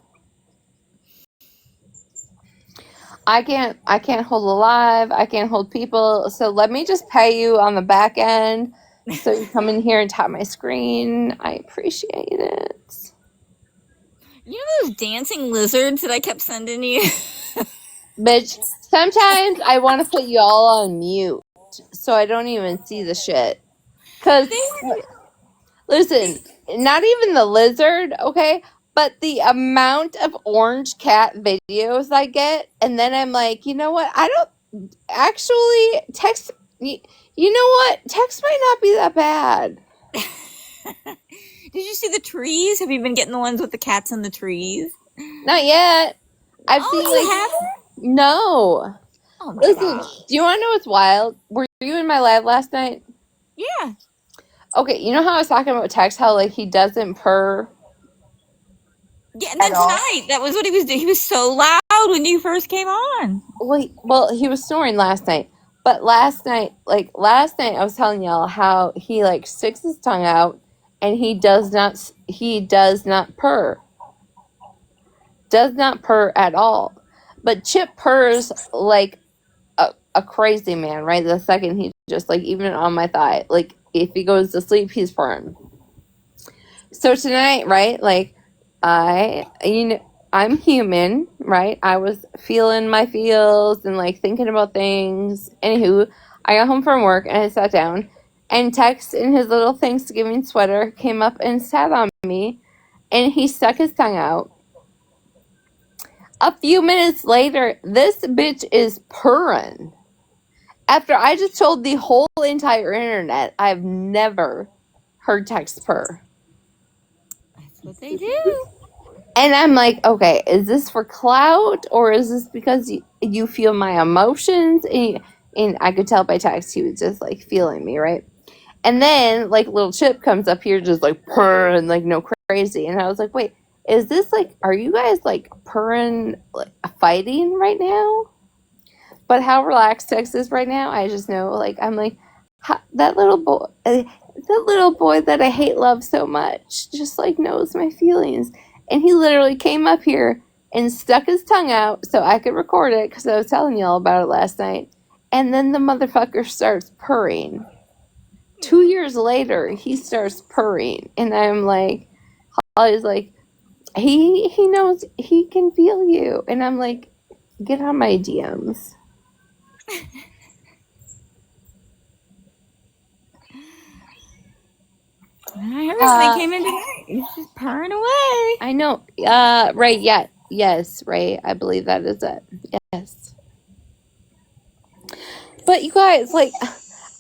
I can't hold a live. I can't hold people. So let me just pay you on the back end. So you come in here and tap my screen. I appreciate it. You know those dancing lizards that I kept sending you? Bitch, sometimes I want to put you all on mute so I don't even see the shit. Because, listen, not even the lizard, okay? But the amount of orange cat videos I get, and then I'm like, you know what? I don't actually text. You know what? Text might not be that bad. Did you see the trees? Have you been getting the ones with the cats in the trees? Not yet. I've seen you haven't? No. Oh my Listen, gosh. do you want to know what's wild? Were you in my live last night? Yeah. Okay, you know how I was talking about Tex, how like he doesn't purr? Yeah, and then tonight, that was what he was doing. He was so loud when you first came on. Well, he was snoring last night. But last night I was telling y'all how he like sticks his tongue out and he does not purr. Does not purr at all. But Chip purrs like a crazy man, right? The second he just like, even on my thigh, like if he goes to sleep, he's purring. So tonight, right? Like I'm human, right? I was feeling my feels and like thinking about things. Anywho, I got home from work and I sat down, and Tex in his little Thanksgiving sweater came up and sat on me, and he stuck his tongue out. A few minutes later, this bitch is purring. After I just told the whole entire internet, I've never heard Tex purr. That's what they do. And I'm like, okay, is this for clout or is this because you feel my emotions? And I could tell by text he was just like feeling me, right? And then like little Chip comes up here just like purring like no crazy. And I was like, wait, is this like, are you guys like purring, like fighting right now? But how relaxed Tex is right now, I just know, like, I'm like, that little boy that I hate love so much just like knows my feelings. And he literally came up here and stuck his tongue out so I could record it because I was telling y'all about it last night. And then the motherfucker starts purring. 2 years later, he starts purring. And I'm like, Holly's like, he knows he can feel you. And I'm like, get on my DMs. I heard they came in tonight. He's just purring away. I know. Right, yeah. Yes, right. I believe that is it. Yes. But you guys, like,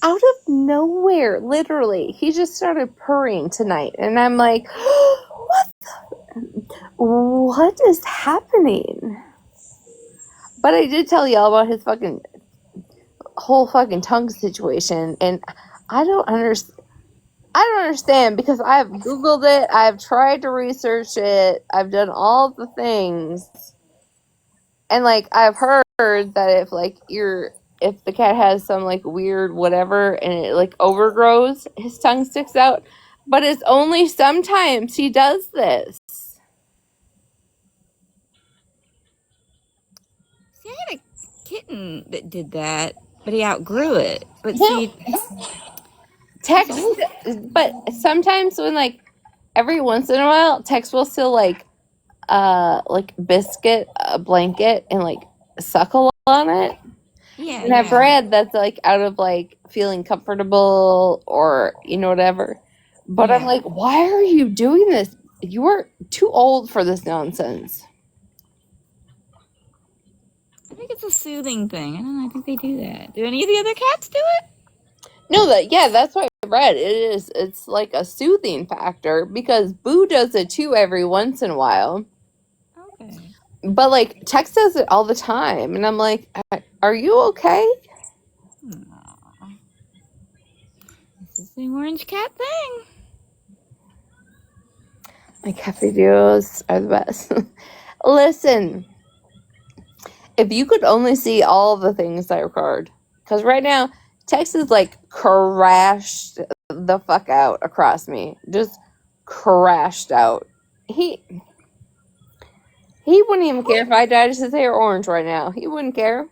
out of nowhere, literally, he just started purring tonight. And I'm like, what is happening? But I did tell y'all about his whole tongue situation. And I don't understand because I've Googled it. I've tried to research it. I've done all the things. And like I've heard that if the cat has some like weird whatever and it like overgrows, his tongue sticks out. But it's only sometimes he does this. See, I had a kitten that did that, but he outgrew it. But No. see, Tex, but sometimes when like every once in a while, Tex will still like biscuit a blanket and like suckle on it. yeah, And I've read that's like out of like feeling comfortable or whatever. But I'm like, why are you doing this? You are too old for this nonsense. I think it's a soothing thing. I don't know. I think they do that. Do any of the other cats do it? No, that's what I read. It's like a soothing factor because Boo does it too every once in a while. Okay. But like Tex does it all the time, and I'm like, are you okay? Aww. This is the orange cat thing. My cafe duos are the best. Listen, if you could only see all the things I record, because right now Tex is like crashed the fuck out across me, just crashed out. He wouldn't even care if I dyed his hair orange right now. He wouldn't care.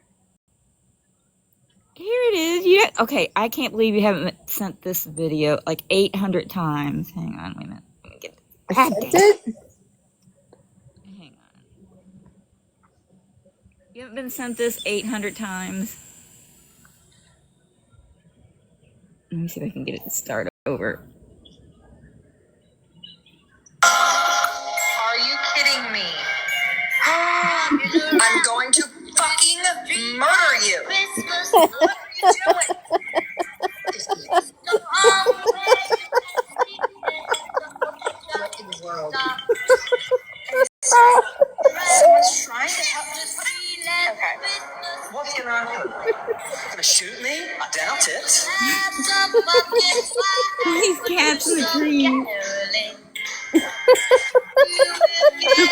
Here it is. Okay, I can't believe you haven't sent this video like 800 times. Hang on, wait a minute. Let me get it. Sent it? Hang on. You haven't been sent this 800 times. Let me see if I can get it to start over. Are you kidding me? I'm going to fucking murder you. What are you doing? What in the world? Someone's trying to help me. Okay. What's going to happen? Gonna shoot me? I doubt it. These cats in the trees. The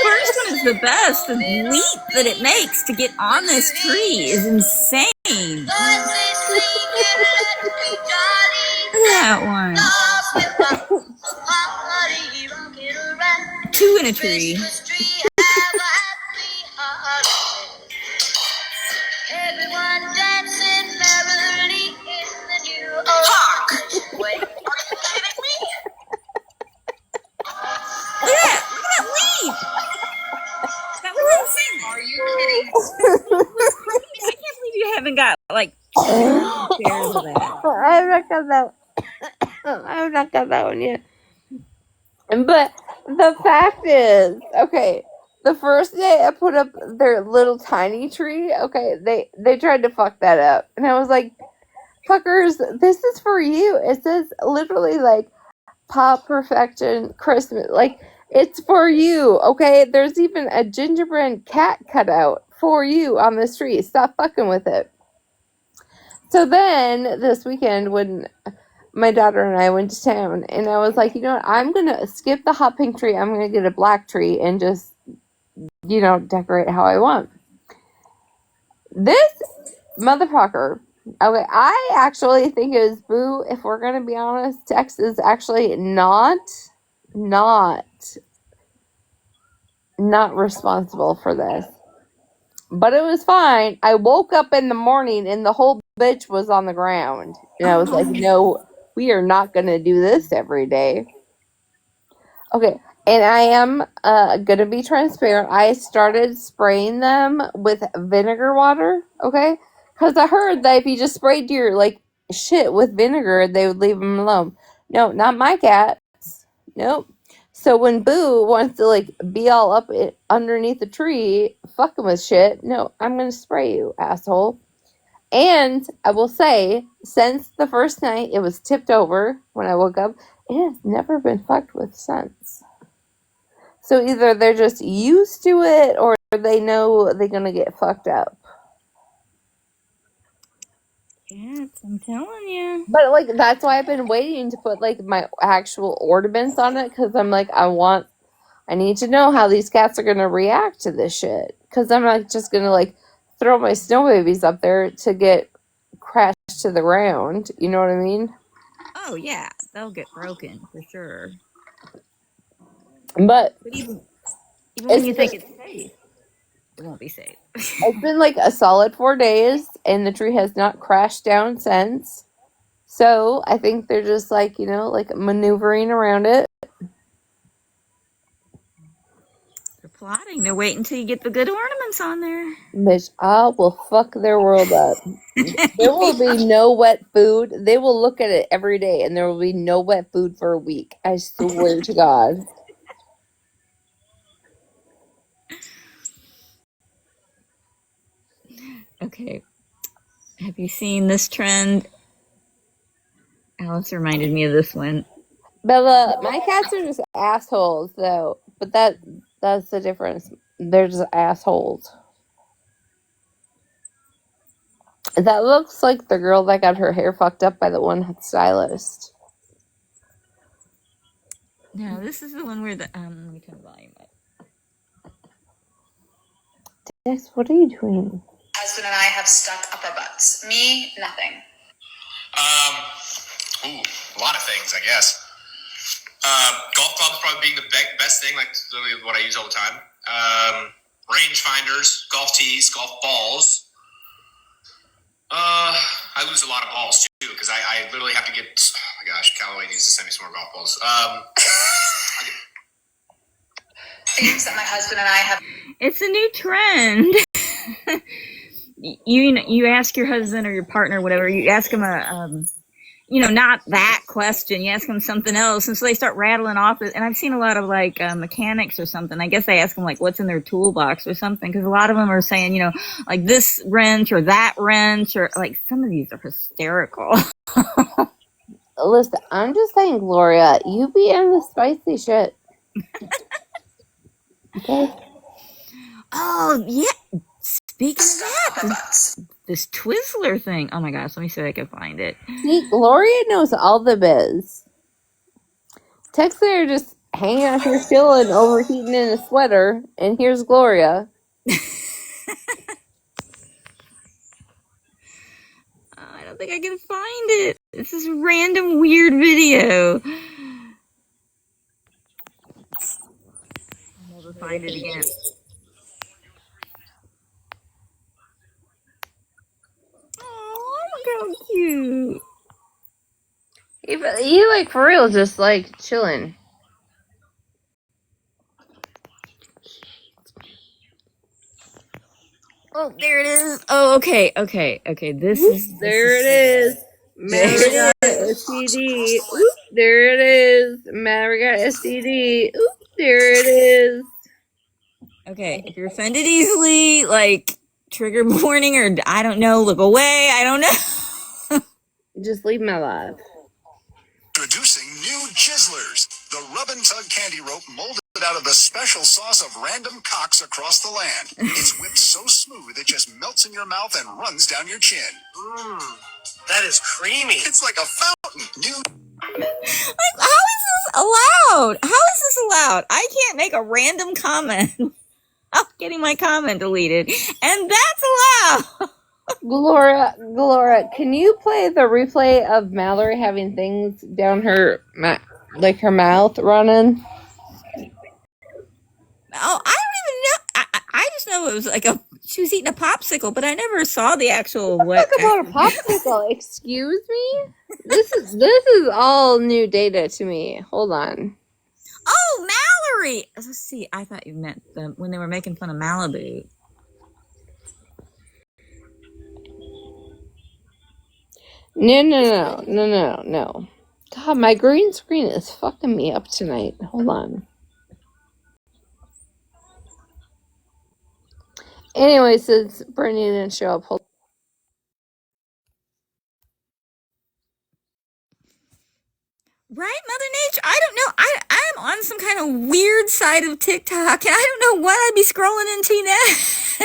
first one is the best. The leap that it makes to get on this tree is insane. Look at that one. Two in a tree. Everyone dancing merrily in the new Hark! Wait, are you kidding me? Look at that leap. That was insane. Are you kidding? I can't believe you haven't got like shares of that. I have not got that. I have not got that one yet. But the fact is, okay, The first day I put up their little tiny tree, okay, they tried to fuck that up. And I was like, fuckers, this is for you. It says literally like Pop Perfection Christmas. Like, it's for you, okay? There's even a gingerbread cat cutout for you on this tree. Stop fucking with it. So then this weekend when my daughter and I went to town, and I was like, you know what, I'm gonna skip the hot pink tree, I'm gonna get a black tree and just, decorate how I want. This motherfucker, okay, I actually think it was Boo, if we're gonna be honest. Tex is actually not responsible for this. But it was fine. I woke up in the morning and the whole bitch was on the ground. And I was like, no, we are not going to do this every day. Okay, and I am going to be transparent. I started spraying them with vinegar water, okay? Because I heard that if you just sprayed your, shit with vinegar, they would leave them alone. No, not my cats. Nope. So when Boo wants to, be all up underneath the tree, fucking with shit, no, I'm going to spray you, asshole. And I will say, since the first night it was tipped over when I woke up, it has never been fucked with since. So either they're just used to it or they know they're going to get fucked up. Yes, I'm telling you. But, that's why I've been waiting to put, my actual ornaments on it, because I'm like, I need to know how these cats are going to react to this shit. Because I'm not just going to, throw my snow babies up there to get crashed to the ground. You know what I mean? Oh, yeah. They'll get broken, for sure. But even when you think it's safe, it won't be safe. It's been, a solid 4 days, and the tree has not crashed down since. So, I think they're just, maneuvering around it. They're plotting. They're waiting until you get the good ornaments on there. Bitch, I will fuck their world up. There will be no wet food. They will look at it every day, and there will be no wet food for a week. I swear to God. Okay. Have you seen this trend? Alice reminded me of this one. Bella, my cats are just assholes, though. But that's the difference. They're just assholes. That looks like the girl that got her hair fucked up by the one stylist. No, this is the one where the let me turn the volume up. Dex, what are you doing? Husband and I have stuck upper butts. Me, nothing. A lot of things, I guess. Golf clubs probably being the best thing, literally what I use all the time. Range finders, golf tees, golf balls. I lose a lot of balls too because I literally have to get. Oh my gosh, Callaway needs to send me some more golf balls. Things that my husband and I have. It's a new trend. You ask your husband or your partner, whatever. You ask him not that question. You ask them something else, and so they start rattling off. And I've seen a lot of mechanics or something. I guess they ask them what's in their toolbox or something, because a lot of them are saying this wrench or that wrench, or some of these are hysterical. Listen, I'm just saying, Gloria, you be in the spicy shit. Okay. Oh yeah. Speaking of that, this Twizzler thing. Oh my gosh, let me see if I can find it. See, Gloria knows all the biz. Tex and I are just hanging out here chilling, overheating in a sweater, and here's Gloria. I don't think I can find it. It's this random weird video. I'll never find it again. Oh, look how cute. He for real, just chilling. Oh, there it is. Oh, okay. This is. There it is. Mary got STD. Oop, there it is. Mary got STD. Oop, there it is. Okay, if you're offended easily, like trigger warning, or I don't know, look away. I don't know. Just leave my life. Introducing new Jizzlers, the rub and tug candy rope molded out of the special sauce of random cocks across the land. It's whipped so smooth it just melts in your mouth and runs down your chin. That is creamy. It's like a fountain. New. Like, how is this allowed? How is this allowed? I can't make a random comment without getting my comment deleted, and that's allowed. Gloria, can you play the replay of Mallory having things down her like her mouth running? Oh, I don't even know. I just know it was like she was eating a popsicle, but I never saw the actual what. Talk about a popsicle. Excuse me. This is all new data to me. Hold on. Oh, Mallory. Let's see. I thought you meant when they were making fun of Malibu. No. God, my green screen is fucking me up tonight. Hold on. Anyway, since Brittany didn't show up, Right, Mother Nature? I don't know. I'm on some kind of weird side of TikTok, and I don't know what I'd be scrolling into next.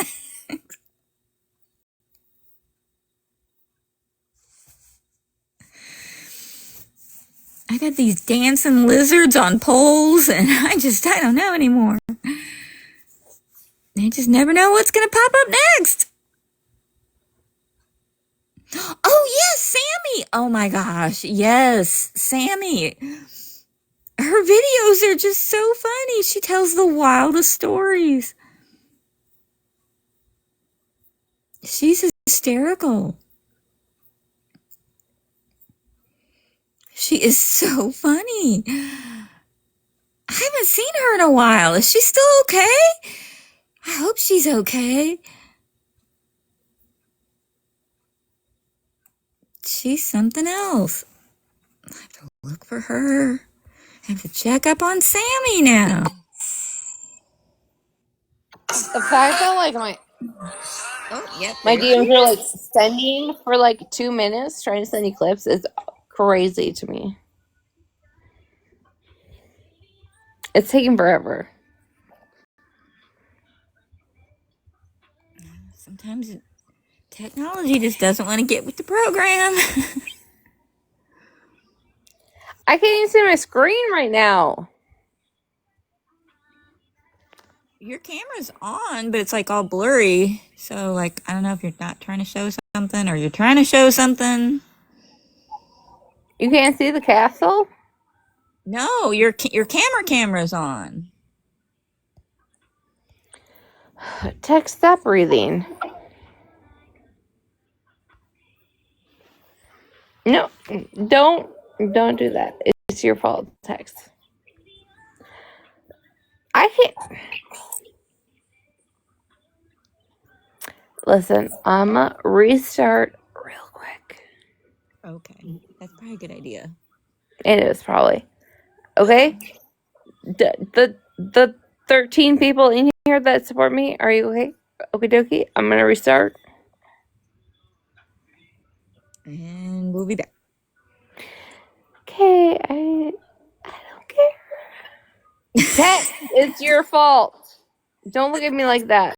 I got these dancing lizards on poles, and I don't know anymore. I just never know what's going to pop up next. Oh, yes, Sammy. Oh, my gosh. Yes, Sammy. Her videos are just so funny. She tells the wildest stories. She's hysterical. She is so funny. I haven't seen her in a while. Is she still okay? I hope she's okay. She's something else. I have to look for her. I have to check up on Sammy now. the fact that like my My DMs are like sending for like 2 minutes, trying to send you clips is crazy to me. It's taking forever. Sometimes technology just doesn't want to get with the program. I can't even see my screen right now. Your camera's on, but it's like all blurry. So like, I don't know if you're not trying to show something or you're trying to show something. You can't see the castle? No, your camera's on. Text, stop breathing. No, don't do that. It's your fault, Text. I can't. Listen, I'ma restart real quick. Okay, that's probably a good idea. It is probably. Okay? The 13 people in here that support me, are you okay? Okie dokie. I'm gonna restart. And we'll be back. Okay, I don't care. Text, it's your fault. Don't look at me like that.